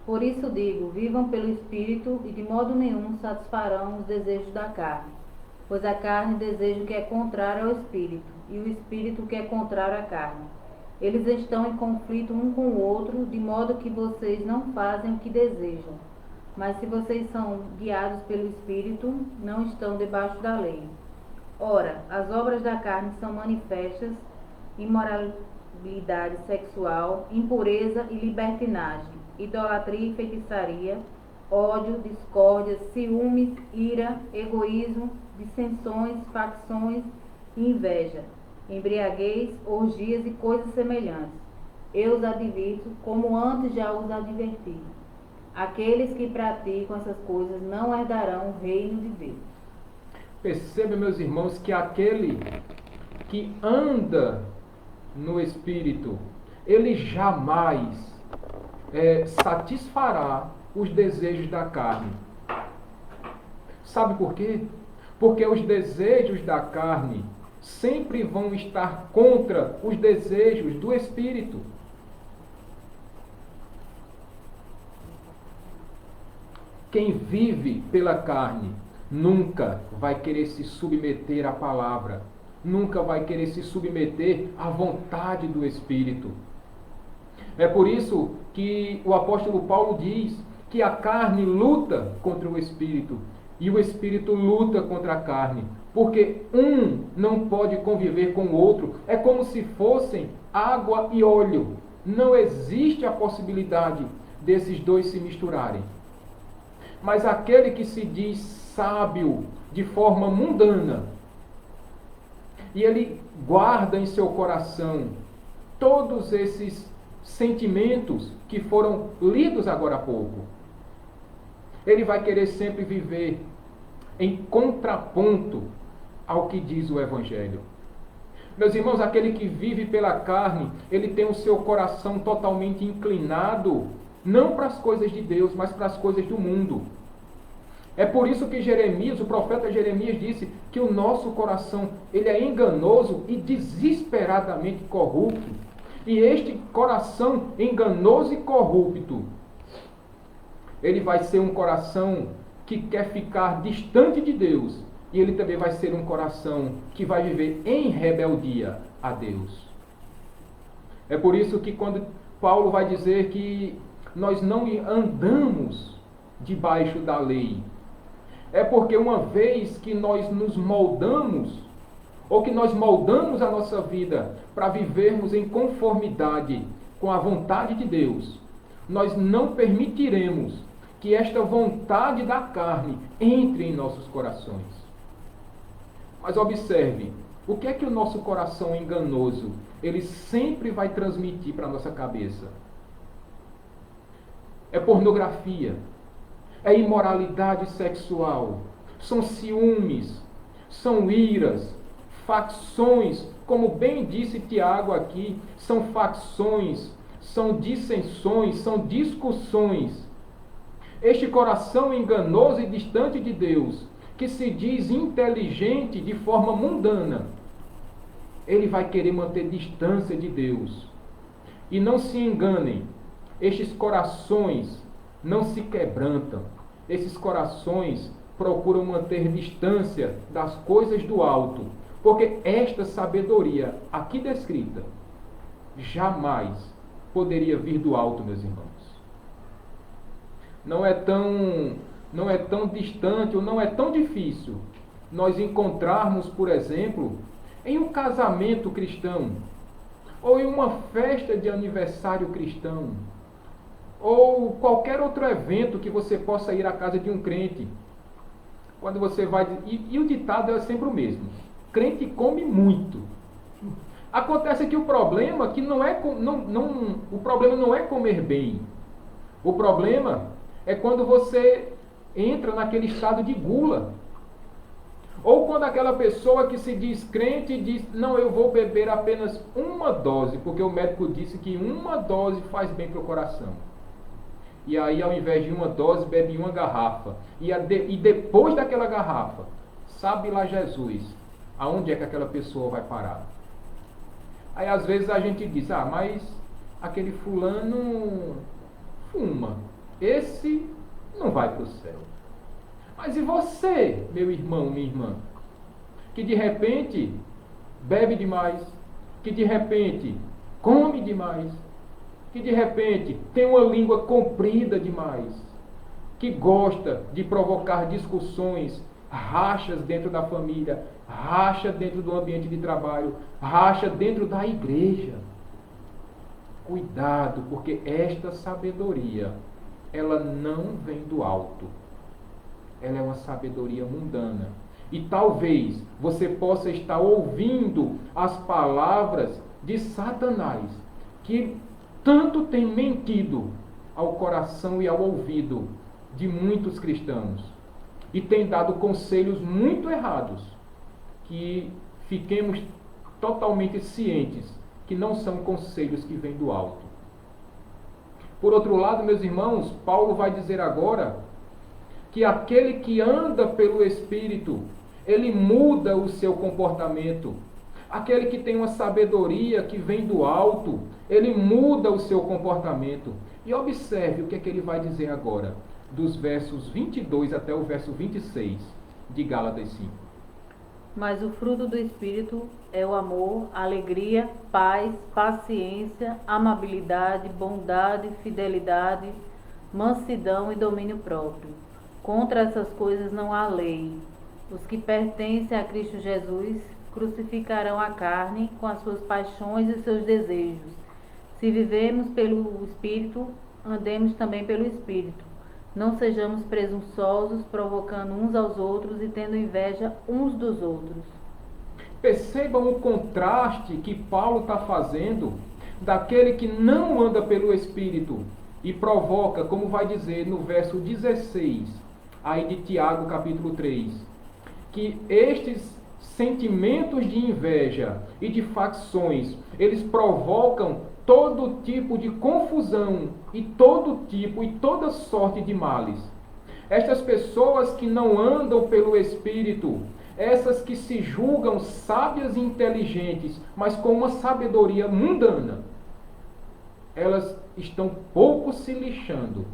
Por isso digo, vivam pelo Espírito e de modo nenhum satisfarão os desejos da carne. Pois a carne deseja o que é contrário ao Espírito, e o Espírito o que é contrário à carne. Eles estão em conflito um com o outro, de modo que vocês não fazem o que desejam. Mas se vocês são guiados pelo Espírito, não estão debaixo da lei. Ora, as obras da carne são manifestas: imoralidade sexual, impureza e libertinagem, idolatria e feitiçaria, ódio, discórdia, ciúmes, ira, egoísmo, dissensões, facções e inveja, embriaguez, orgias e coisas semelhantes. Eu os advirto, como antes já os adverti. Aqueles que praticam essas coisas não herdarão o reino de Deus. Perceba, meus irmãos, que aquele que anda no Espírito, ele jamais satisfará os desejos da carne. Sabe por quê? Porque os desejos da carne sempre vão estar contra os desejos do Espírito. Quem vive pela carne nunca vai querer se submeter à palavra, nunca vai querer se submeter à vontade do Espírito. É por isso que o apóstolo Paulo diz que a carne luta contra o Espírito e o Espírito luta contra a carne, porque um não pode conviver com o outro. É como se fossem água e óleo. Não existe a possibilidade desses dois se misturarem. Mas aquele que se diz sábio de forma mundana, e ele guarda em seu coração todos esses sentimentos que foram lidos agora há pouco, ele vai querer sempre viver em contraponto ao que diz o Evangelho. Meus irmãos, aquele que vive pela carne, ele tem o seu coração totalmente inclinado, não para as coisas de Deus, mas para as coisas do mundo. É por isso que Jeremias, o profeta Jeremias, disse que o nosso coração, ele é enganoso e desesperadamente corrupto. E este coração enganoso e corrupto, ele vai ser um coração que quer ficar distante de Deus. E ele também vai ser um coração que vai viver em rebeldia a Deus. É por isso que quando Paulo vai dizer que nós não andamos debaixo da lei, é porque uma vez que nós nos moldamos, ou que nós moldamos a nossa vida para vivermos em conformidade com a vontade de Deus, nós não permitiremos que esta vontade da carne entre em nossos corações. Mas observe O que é que o nosso coração enganoso, ele sempre vai transmitir para a nossa cabeça? É pornografia, é imoralidade sexual, são ciúmes, são iras, facções, como bem disse Tiago aqui, são facções, são dissensões, são discussões. Este coração enganoso e distante de Deus, que se diz inteligente de forma mundana, ele vai querer manter distância de Deus. E não se enganem, estes corações não se quebrantam, esses corações procuram manter distância das coisas do alto, porque esta sabedoria aqui descrita jamais poderia vir do alto, meus irmãos. Não é tão distante ou não é tão difícil nós encontrarmos, por exemplo, em um casamento cristão, ou em uma festa de aniversário cristão, ou qualquer outro evento que você possa ir à casa de um crente. Quando você vai... E o ditado é sempre o mesmo. Crente come muito. Acontece que o problema é que o problema não é comer bem. O problema é quando você entra naquele estado de gula. Ou quando aquela pessoa que se diz crente diz, não, eu vou beber apenas uma dose, porque o médico disse que uma dose faz bem para o coração. E aí, ao invés de uma dose, bebe uma garrafa. E depois daquela garrafa, sabe lá Jesus, aonde é que aquela pessoa vai parar? Aí, às vezes, a gente diz, mas aquele fulano fuma. Esse não vai para o céu. Mas e você, meu irmão, minha irmã, que de repente bebe demais, que de repente come demais, que de repente tem uma língua comprida demais, que gosta de provocar discussões, rachas dentro da família, racha dentro do ambiente de trabalho, racha dentro da igreja. Cuidado, porque esta sabedoria, ela não vem do alto. Ela é uma sabedoria mundana. E talvez você possa estar ouvindo as palavras de Satanás, que tanto tem mentido ao coração e ao ouvido de muitos cristãos, e tem dado conselhos muito errados, que fiquemos totalmente cientes que não são conselhos que vêm do alto. Por outro lado, meus irmãos, Paulo vai dizer agora que aquele que anda pelo Espírito, ele muda o seu comportamento. Aquele que tem uma sabedoria que vem do alto, ele muda o seu comportamento. E observe o que é que ele vai dizer agora, dos versos 22 até o verso 26 de Gálatas 5. Mas o fruto do Espírito é o amor, alegria, paz, paciência, amabilidade, bondade, fidelidade, mansidão e domínio próprio. Contra essas coisas não há lei. Os que pertencem a Cristo Jesus crucificarão a carne com as suas paixões e seus desejos. Se vivemos pelo Espírito, andemos também pelo Espírito. Não sejamos presunçosos, provocando uns aos outros e tendo inveja uns dos outros. Percebam o contraste que Paulo está fazendo daquele que não anda pelo Espírito e provoca, como vai dizer no verso 16, aí de Tiago capítulo 3, que estes sentimentos de inveja e de facções, eles provocam todo tipo de confusão e todo tipo e toda sorte de males. Estas pessoas que não andam pelo Espírito, essas que se julgam sábias e inteligentes, mas com uma sabedoria mundana, elas estão pouco se lixando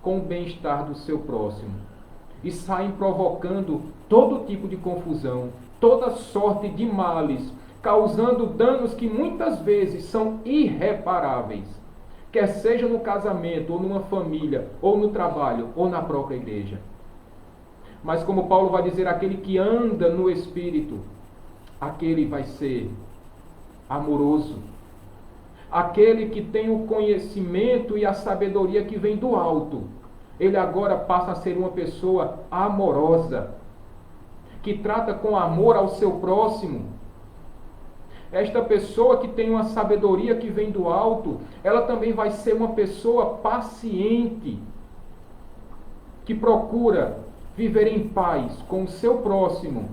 com o bem-estar do seu próximo e saem provocando todo tipo de confusão, toda sorte de males, causando danos que muitas vezes são irreparáveis, quer seja no casamento, ou numa família, ou no trabalho, ou na própria igreja. Mas como Paulo vai dizer, aquele que anda no Espírito, aquele vai ser amoroso, aquele que tem o conhecimento e a sabedoria que vem do alto, ele agora passa a ser uma pessoa amorosa, que trata com amor ao seu próximo. Esta pessoa que tem uma sabedoria que vem do alto, ela também vai ser uma pessoa paciente, que procura viver em paz com o seu próximo,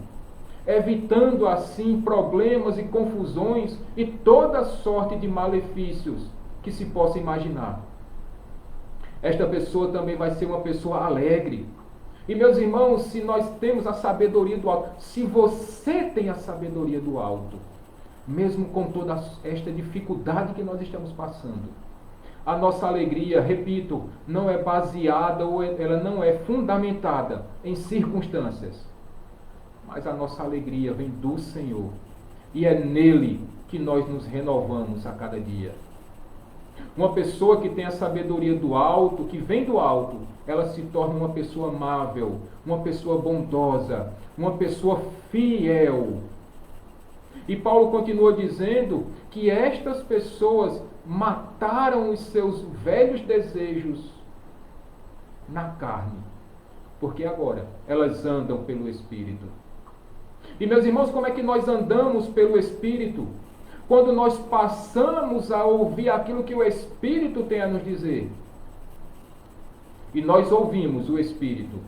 evitando assim problemas e confusões e toda sorte de malefícios que se possa imaginar. Esta pessoa também vai ser uma pessoa alegre. E meus irmãos, se nós temos a sabedoria do alto, se você tem a sabedoria do alto, mesmo com toda esta dificuldade que nós estamos passando, a nossa alegria, repito, não é baseada ou ela não é fundamentada em circunstâncias, mas a nossa alegria vem do Senhor, e é nele que nós nos renovamos a cada dia. Uma pessoa que tem a sabedoria do alto, que vem do alto, ela se torna uma pessoa amável, uma pessoa bondosa, uma pessoa fiel. E Paulo continua dizendo que estas pessoas mataram os seus velhos desejos na carne, porque agora elas andam pelo Espírito. E meus irmãos, como é que nós andamos pelo Espírito? Quando nós passamos a ouvir aquilo que o Espírito tem a nos dizer. E nós ouvimos o Espírito.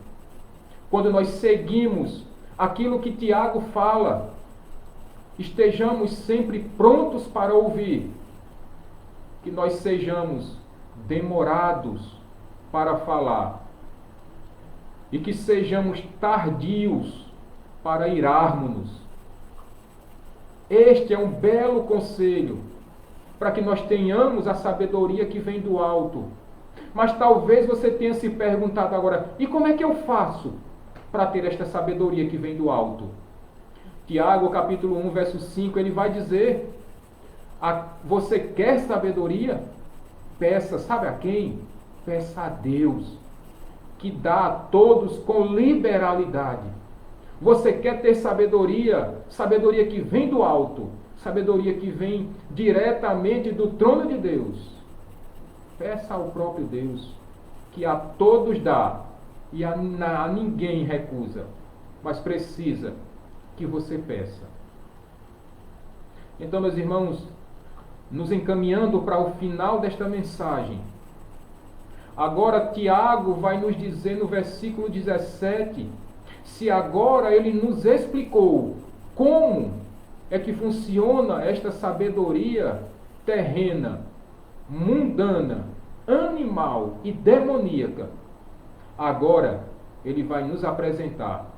Quando nós seguimos aquilo que Tiago fala, estejamos sempre prontos para ouvir. Que nós sejamos demorados para falar. E que sejamos tardios para irarmos-nos. Este é um belo conselho para que nós tenhamos a sabedoria que vem do alto. Mas talvez você tenha se perguntado agora, e como é que eu faço para ter esta sabedoria que vem do alto? Tiago, capítulo 1, verso 5, ele vai dizer, você quer sabedoria? Peça, sabe a quem? Peça a Deus, que dá a todos com liberalidade. Você quer ter sabedoria? Sabedoria que vem do alto, sabedoria que vem diretamente do trono de Deus. Peça ao próprio Deus, que a todos dá e a ninguém recusa, mas precisa que você peça. Então, meus irmãos, nos encaminhando para o final desta mensagem, agora Tiago vai nos dizer no versículo 17, se agora ele nos explicou como é que funciona esta sabedoria terrena, mundana, animal e demoníaca, agora ele vai nos apresentar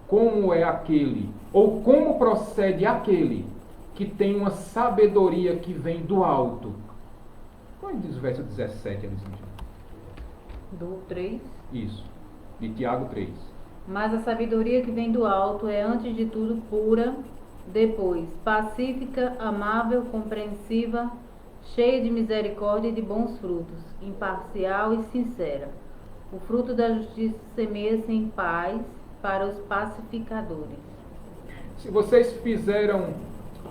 como é aquele, ou como procede aquele que tem uma sabedoria que vem do alto. Qual diz o verso 17, Elisinha? Do 3. Isso, de Tiago 3. Mas a sabedoria que vem do alto é antes de tudo pura, depois pacífica, amável, compreensiva, cheia de misericórdia e de bons frutos, imparcial e sincera. O fruto da justiça semeia-se em paz para os pacificadores. Se vocês fizeram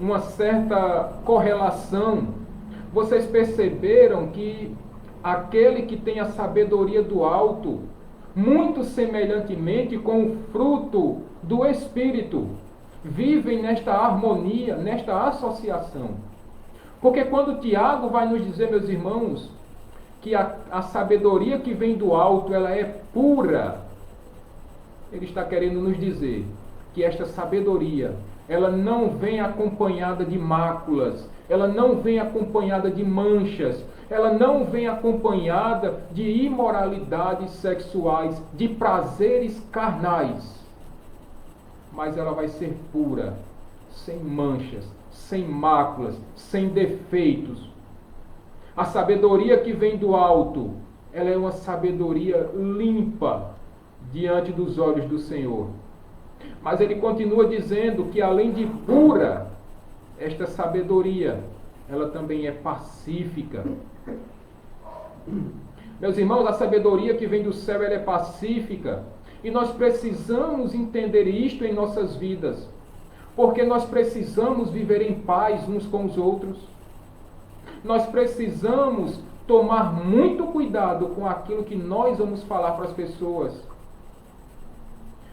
uma certa correlação, vocês perceberam que aquele que tem a sabedoria do alto, muito semelhantemente com o fruto do Espírito, vivem nesta harmonia, nesta associação. Porque quando Tiago vai nos dizer, meus irmãos, que a sabedoria que vem do alto, ela é pura, ele está querendo nos dizer que esta sabedoria, ela não vem acompanhada de máculas, ela não vem acompanhada de manchas, ela não vem acompanhada de imoralidades sexuais, de prazeres carnais, mas ela vai ser pura, sem manchas, sem máculas, sem defeitos. A sabedoria que vem do alto, ela é uma sabedoria limpa diante dos olhos do Senhor. Mas ele continua dizendo que além de pura, esta sabedoria, ela também é pacífica. Meus irmãos, a sabedoria que vem do céu, ela é pacífica. E nós precisamos entender isto em nossas vidas. Porque nós precisamos viver em paz uns com os outros. Nós precisamos tomar muito cuidado com aquilo que nós vamos falar para as pessoas.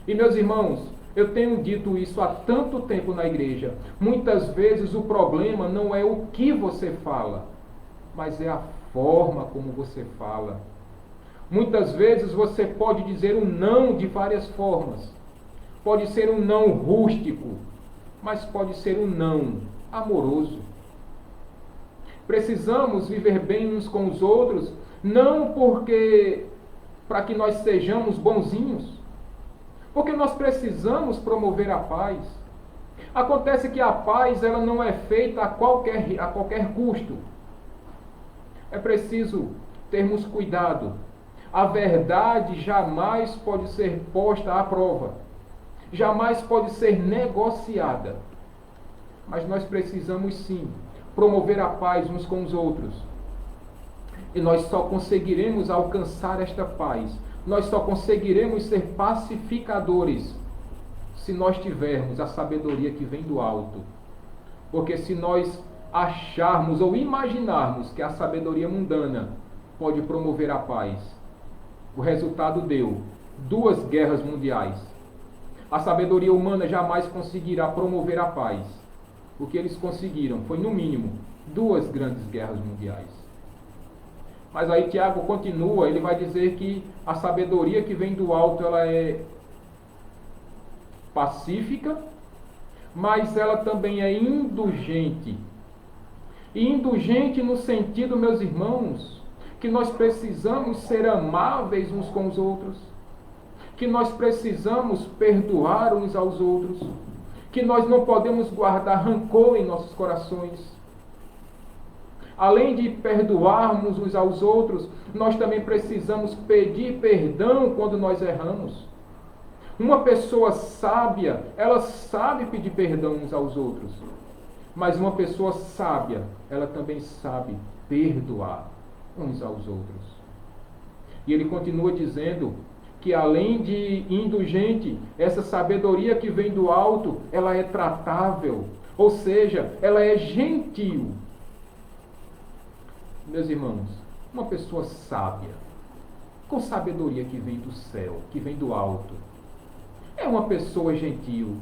E meus irmãos, Eu tenho dito isso há tanto tempo na igreja. Muitas vezes o problema não é o que você fala, mas é a forma como você fala. Muitas vezes você pode dizer um não de várias formas. Pode ser um não rústico, mas pode ser um não amoroso. Precisamos viver bem uns com os outros, não porque para que nós sejamos bonzinhos, porque nós precisamos promover a paz. Acontece que a paz ela não é feita a qualquer custo. É preciso termos cuidado. A verdade jamais pode ser posta à prova. Jamais pode ser negociada. Mas nós precisamos sim promover a paz uns com os outros. E nós só conseguiremos alcançar esta paz, nós só conseguiremos ser pacificadores se nós tivermos a sabedoria que vem do alto. Porque se nós acharmos ou imaginarmos que a sabedoria mundana pode promover a paz, o resultado deu 2 guerras mundiais. A sabedoria humana jamais conseguirá promover a paz. O que eles conseguiram foi, no mínimo, 2 grandes guerras mundiais. Mas aí Tiago continua, ele vai dizer que a sabedoria que vem do alto, ela é pacífica, mas ela também é indulgente. E indulgente no sentido, meus irmãos, que nós precisamos ser amáveis uns com os outros, que nós precisamos perdoar uns aos outros, que nós não podemos guardar rancor em nossos corações. Além de perdoarmos uns aos outros, nós também precisamos pedir perdão quando nós erramos. Uma pessoa sábia, ela sabe pedir perdão uns aos outros. Mas uma pessoa sábia, ela também sabe perdoar uns aos outros. E ele continua dizendo que além de indulgente, essa sabedoria que vem do alto, ela é tratável, ou seja, ela é gentil. Meus irmãos, uma pessoa sábia, com sabedoria que vem do céu, que vem do alto, é uma pessoa gentil,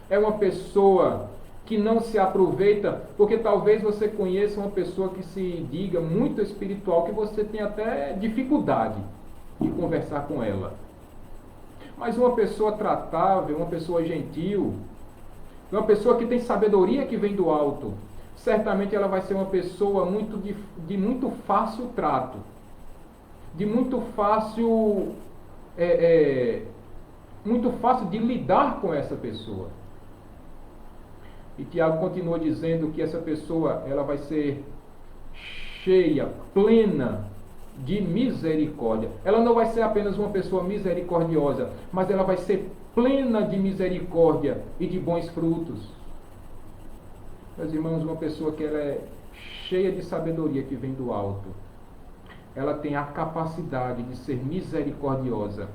é uma pessoa que não se aproveita, porque talvez você conheça uma pessoa que se diga muito espiritual, que você tem até dificuldade de conversar com ela. Mas uma pessoa tratável, uma pessoa gentil, uma pessoa que tem sabedoria que vem do alto, certamente ela vai ser uma pessoa de muito fácil trato, de muito fácil de lidar com essa pessoa. E Tiago continua dizendo que essa pessoa ela vai ser cheia, plena de misericórdia. Ela não vai ser apenas uma pessoa misericordiosa, mas ela vai ser plena de misericórdia e de bons frutos. Meus irmãos, uma pessoa que ela é cheia de sabedoria que vem do alto, ela tem a capacidade de ser misericordiosa.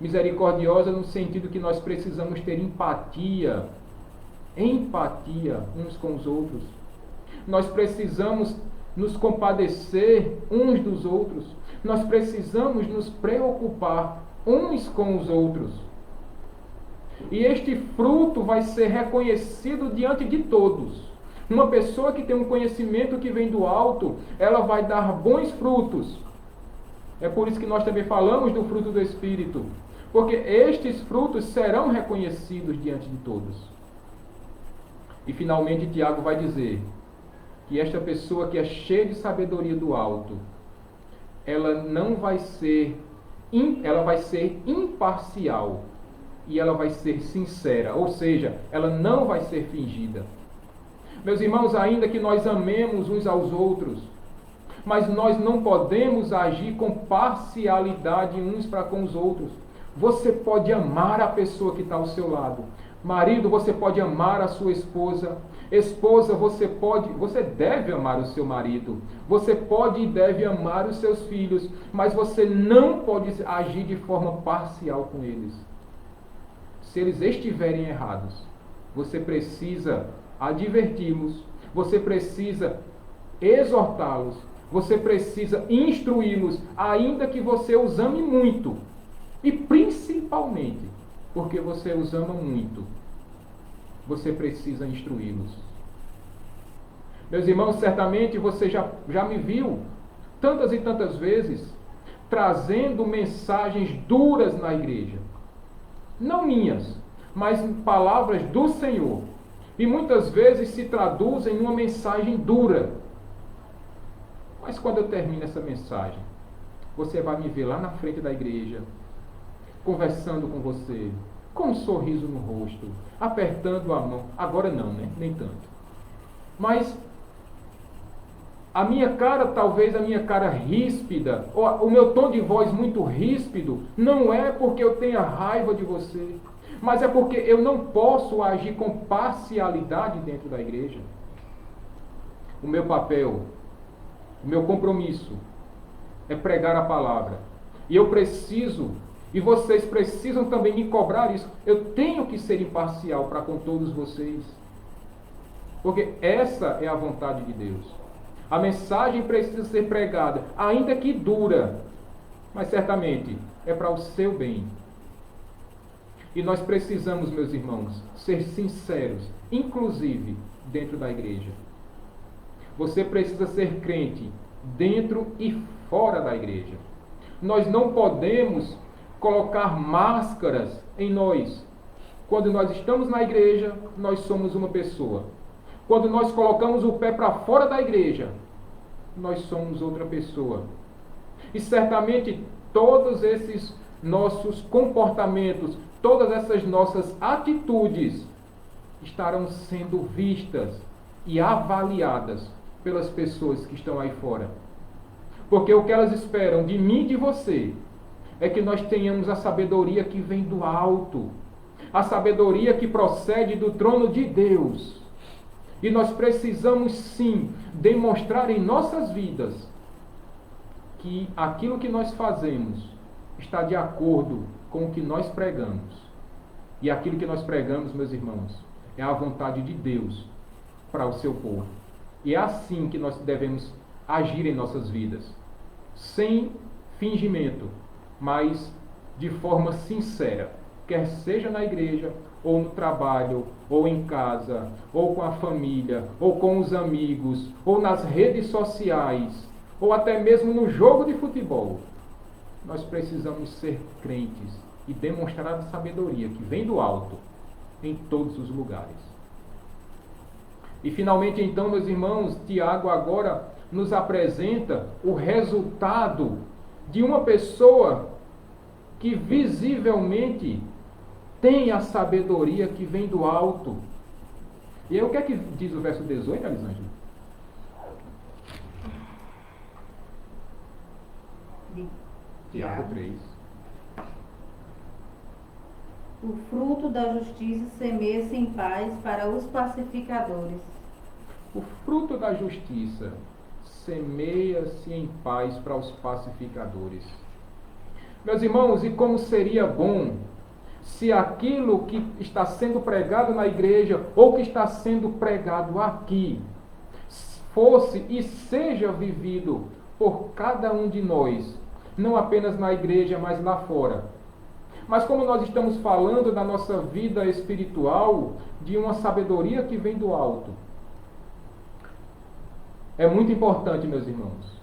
Misericordiosa no sentido que nós precisamos ter empatia uns com os outros. Nós precisamos nos compadecer uns dos outros. Nós precisamos nos preocupar uns com os outros. E este fruto vai ser reconhecido diante de todos. Uma pessoa que tem um conhecimento que vem do alto, ela vai dar bons frutos. É por isso que nós também falamos do fruto do Espírito. Porque estes frutos serão reconhecidos diante de todos. E finalmente Tiago vai dizer que esta pessoa que é cheia de sabedoria do alto, ela vai ser imparcial e ela vai ser sincera, ou seja, ela não vai ser fingida. Meus irmãos, ainda que nós amemos uns aos outros, mas nós não podemos agir com parcialidade uns para com os outros. Você pode amar a pessoa que está ao seu lado. Marido, você pode amar a sua esposa. Esposa, você deve amar o seu marido. Você pode e deve amar os seus filhos. Mas você não pode agir de forma parcial com eles. Se eles estiverem errados, você precisa adverti-los. Você precisa exortá-los. Você precisa instruí-los, ainda que você os ame muito. E principalmente principalmente porque você os ama muito, você precisa instruí-los. Meus irmãos, certamente você já me viu tantas e tantas vezes trazendo mensagens duras na igreja. Não minhas, mas palavras do Senhor. E muitas vezes se traduzem em uma mensagem dura. Mas quando eu termino essa mensagem, você vai me ver lá na frente da igreja, conversando com você, com um sorriso no rosto, apertando a mão. Agora não, né? Nem tanto. Mas a minha cara, talvez a minha cara ríspida, ou o meu tom de voz muito ríspido, não é porque eu tenha raiva de você, mas é porque eu não posso agir com parcialidade dentro da igreja. O meu papel, o meu compromisso é pregar a palavra. E eu preciso, e vocês precisam também me cobrar isso. Eu tenho que ser imparcial para com todos vocês. Porque essa é a vontade de Deus. A mensagem precisa ser pregada, ainda que dura, mas certamente é para o seu bem. E nós precisamos, meus irmãos, ser sinceros, inclusive dentro da igreja. Você precisa ser crente dentro e fora da igreja. Nós não podemos colocar máscaras em nós. Quando nós estamos na igreja, nós somos uma pessoa. Quando nós colocamos o pé para fora da igreja, nós somos outra pessoa. E certamente todos esses nossos comportamentos, todas essas nossas atitudes estarão sendo vistas e avaliadas pelas pessoas que estão aí fora. Porque o que elas esperam de mim e de você é que nós tenhamos a sabedoria que vem do alto, a sabedoria que procede do trono de Deus. E nós precisamos sim demonstrar em nossas vidas que aquilo que nós fazemos está de acordo com o que nós pregamos. E aquilo que nós pregamos, meus irmãos, é a vontade de Deus para o seu povo. E é assim que nós devemos agir em nossas vidas, sem fingimento, mas de forma sincera, quer seja na igreja, ou no trabalho, ou em casa, ou com a família, ou com os amigos, ou nas redes sociais, ou até mesmo no jogo de futebol. Nós precisamos ser crentes e demonstrar a sabedoria que vem do alto em todos os lugares. E finalmente, então, meus irmãos, Tiago agora nos apresenta o resultado de uma pessoa que visivelmente tem a sabedoria que vem do alto. E aí o que é que diz o verso 18, Elisângela? Tiago 3. O fruto da justiça semeia-se em paz para os pacificadores. O fruto da justiça semeia-se em paz para os pacificadores. Meus irmãos, e como seria bom se aquilo que está sendo pregado na igreja, ou que está sendo pregado aqui, fosse e seja vivido por cada um de nós, não apenas na igreja, mas lá fora. Mas como nós estamos falando da nossa vida espiritual, de uma sabedoria que vem do alto, é muito importante, meus irmãos,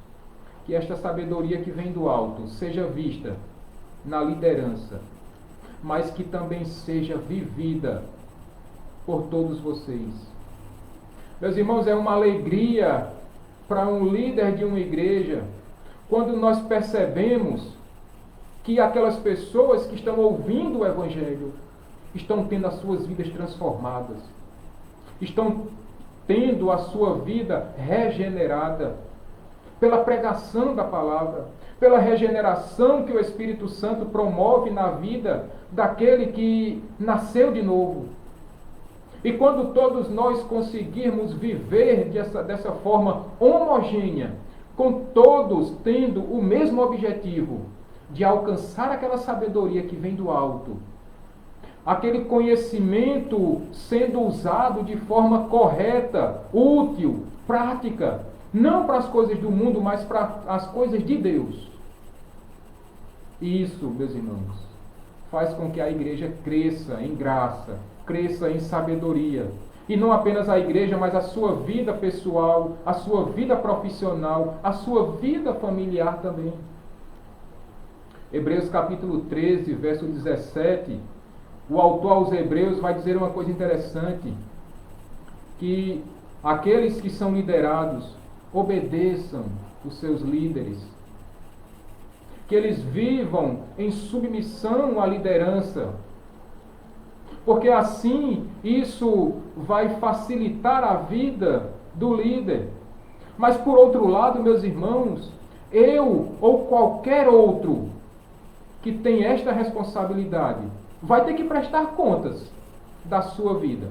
que esta sabedoria que vem do alto seja vista na liderança, mas que também seja vivida por todos vocês. Meus irmãos, é uma alegria para um líder de uma igreja quando nós percebemos que aquelas pessoas que estão ouvindo o Evangelho estão tendo as suas vidas transformadas, estão tendo a sua vida regenerada pela pregação da palavra, pela regeneração que o Espírito Santo promove na vida daquele que nasceu de novo. E quando todos nós conseguirmos viver dessa forma homogênea, com todos tendo o mesmo objetivo de alcançar aquela sabedoria que vem do alto, aquele conhecimento sendo usado de forma correta, útil, prática, não para as coisas do mundo, mas para as coisas de Deus. Isso, meus irmãos, faz com que a igreja cresça em graça, cresça em sabedoria. E não apenas a igreja, mas a sua vida pessoal, a sua vida profissional, a sua vida familiar também. Hebreus capítulo 13, verso 17, o autor aos Hebreus vai dizer uma coisa interessante, que aqueles que são liderados obedeçam os seus líderes, que eles vivam em submissão à liderança, porque assim isso vai facilitar a vida do líder. Mas por outro lado, meus irmãos, eu ou qualquer outro que tem esta responsabilidade vai ter que prestar contas da sua vida.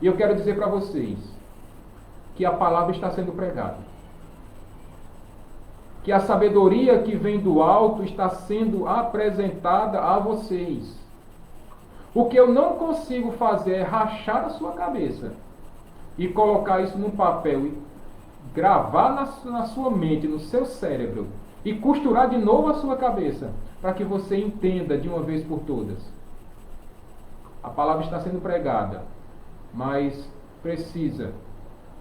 E eu quero dizer para vocês que a palavra está sendo pregada, que a sabedoria que vem do alto está sendo apresentada a vocês. O que eu não consigo fazer é rachar a sua cabeça e colocar isso num papel e gravar na sua mente, no seu cérebro, e costurar de novo a sua cabeça, para que você entenda de uma vez por todas. A palavra está sendo pregada, mas precisa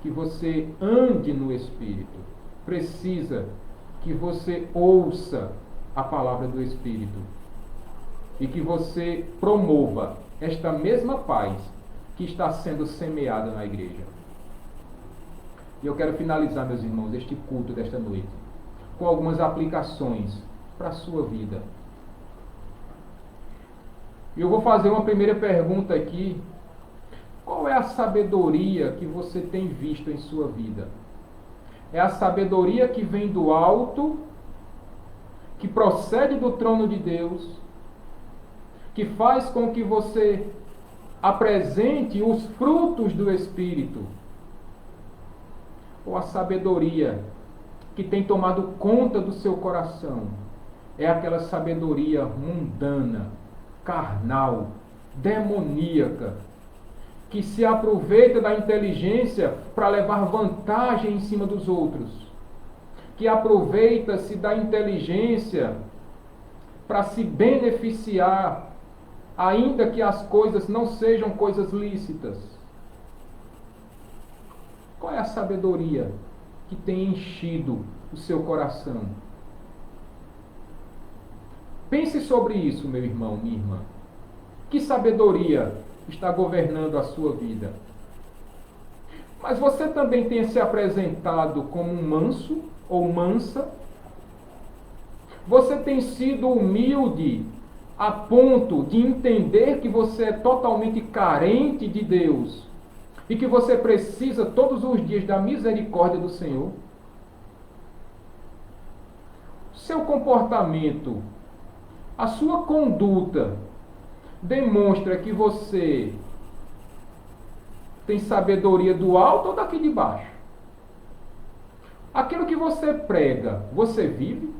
que você ande no Espírito. Precisa que você ouça a palavra do Espírito. E que você promova esta mesma paz que está sendo semeada na igreja. E eu quero finalizar, meus irmãos, este culto desta noite com algumas aplicações para a sua vida. E eu vou fazer uma primeira pergunta aqui. Qual é a sabedoria que você tem visto em sua vida? É a sabedoria que vem do alto, que procede do trono de Deus, que faz com que você apresente os frutos do Espírito? Ou a sabedoria que tem tomado conta do seu coração é aquela sabedoria mundana, carnal, demoníaca, que se aproveita da inteligência para levar vantagem em cima dos outros, que aproveita-se da inteligência para se beneficiar, ainda que as coisas não sejam coisas lícitas? Qual é a sabedoria que tem enchido o seu coração? Pense sobre isso, meu irmão, minha irmã. Que sabedoria está governando a sua vida? Mas você também tem se apresentado como um manso ou mansa? Você tem sido humilde a ponto de entender que você é totalmente carente de Deus e que você precisa todos os dias da misericórdia do Senhor? Seu comportamento, a sua conduta demonstra que você tem sabedoria do alto ou daqui de baixo? Aquilo que você prega, você vive?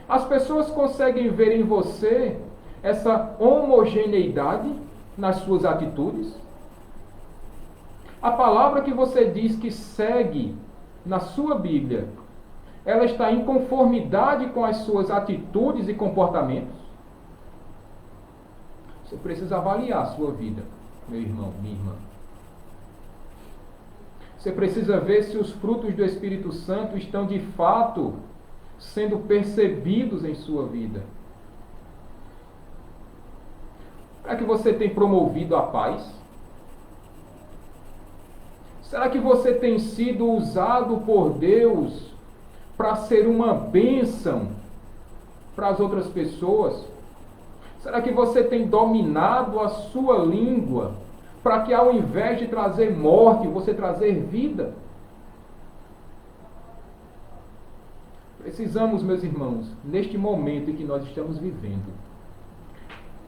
As pessoas conseguem ver em você essa homogeneidade nas suas atitudes? A palavra que você diz que segue na sua Bíblia, ela está em conformidade com as suas atitudes e comportamentos? Você precisa avaliar a sua vida, meu irmão, minha irmã. Você precisa ver se os frutos do Espírito Santo estão de fato sendo percebidos em sua vida. Será que você tem promovido a paz? Será que você tem sido usado por Deus para ser uma bênção para as outras pessoas? Será que você tem dominado a sua língua para que, ao invés de trazer morte, você trazer vida? Precisamos, meus irmãos, neste momento em que nós estamos vivendo,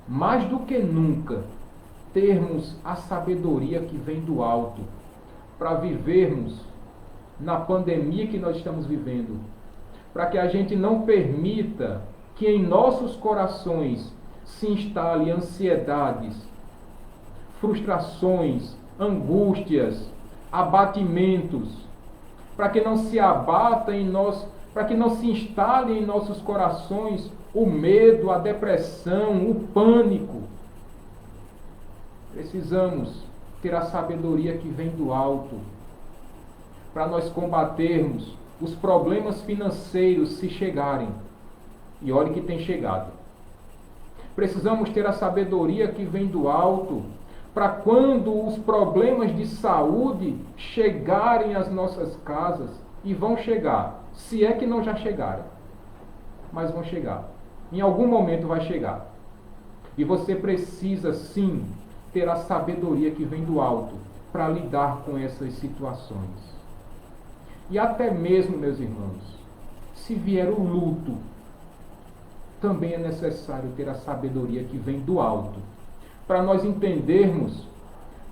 mais do que nunca, termos a sabedoria que vem do alto para vivermos na pandemia que nós estamos vivendo, para que a gente não permita que em nossos corações se instale ansiedades, frustrações, angústias, abatimentos, para que não se abata em nós, para que não se instale em nossos corações o medo, a depressão, o pânico. Precisamos ter a sabedoria que vem do alto para nós combatermos os problemas financeiros se chegarem. E olhe que tem chegado. Precisamos ter a sabedoria que vem do alto para quando os problemas de saúde chegarem às nossas casas, e vão chegar, se é que não já chegaram, mas vão chegar. Em algum momento vai chegar. E você precisa sim ter a sabedoria que vem do alto para lidar com essas situações. E até mesmo, meus irmãos, se vier o luto, também é necessário ter a sabedoria que vem do alto, para nós entendermos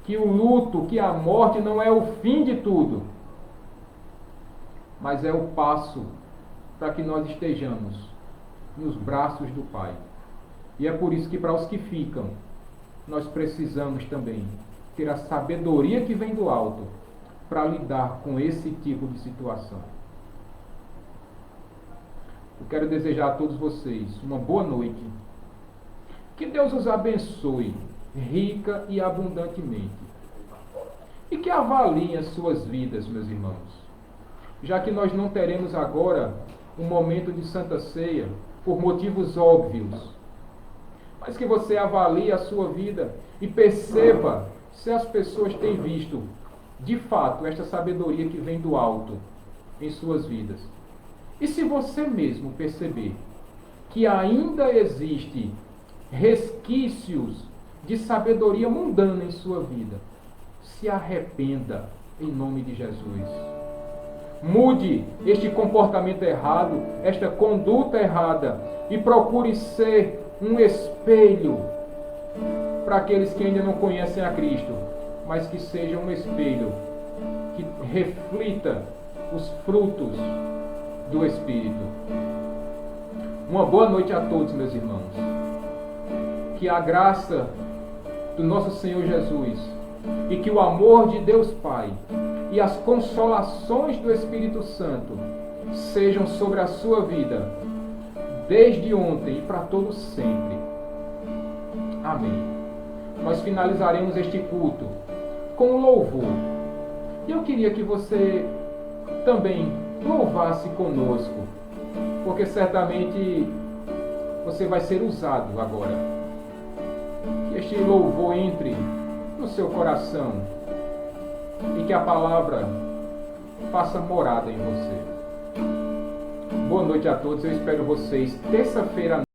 que o luto, que a morte não é o fim de tudo, mas é o passo para que nós estejamos nos braços do Pai. E é por isso que para os que ficam, nós precisamos também ter a sabedoria que vem do alto para lidar com esse tipo de situação. Eu quero desejar a todos vocês uma boa noite. Que Deus os abençoe rica e abundantemente. E que avaliem as suas vidas, meus irmãos. Já que nós não teremos agora um momento de Santa Ceia, por motivos óbvios. Mas que você avalie a sua vida e perceba se as pessoas têm visto, de fato, esta sabedoria que vem do alto em suas vidas. E se você mesmo perceber que ainda existe resquícios de sabedoria mundana em sua vida, se arrependa em nome de Jesus. Mude este comportamento errado, esta conduta errada, e procure ser um espelho para aqueles que ainda não conhecem a Cristo, mas que seja um espelho que reflita os frutos do Espírito. Uma boa noite a todos, meus irmãos. Que a graça do nosso Senhor Jesus e que o amor de Deus Pai e as consolações do Espírito Santo sejam sobre a sua vida, desde ontem e para todos sempre. Amém. Nós finalizaremos este culto com um louvor. E eu queria que você também louvasse conosco, porque certamente você vai ser usado agora. Que este louvor entre no seu coração e que a palavra faça morada em você. Boa noite a todos, eu espero vocês terça-feira.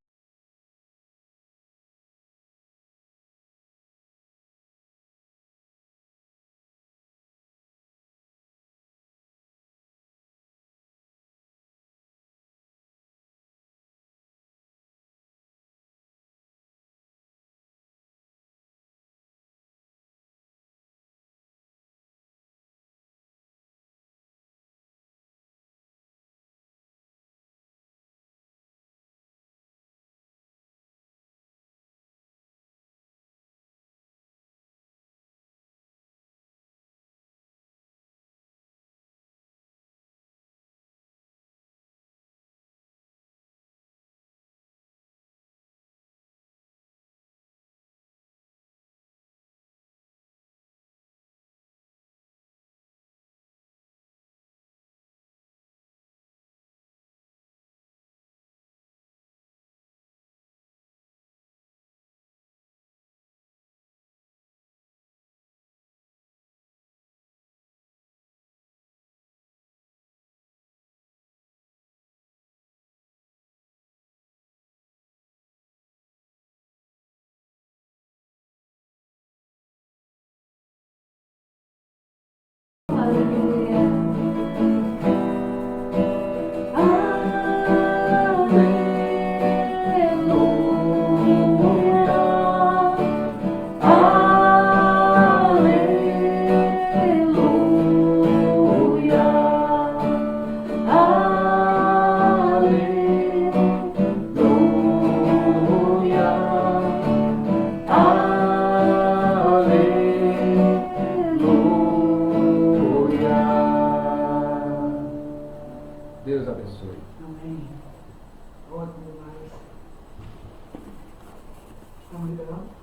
Deus abençoe. Amém. Ótimo demais. Obrigado.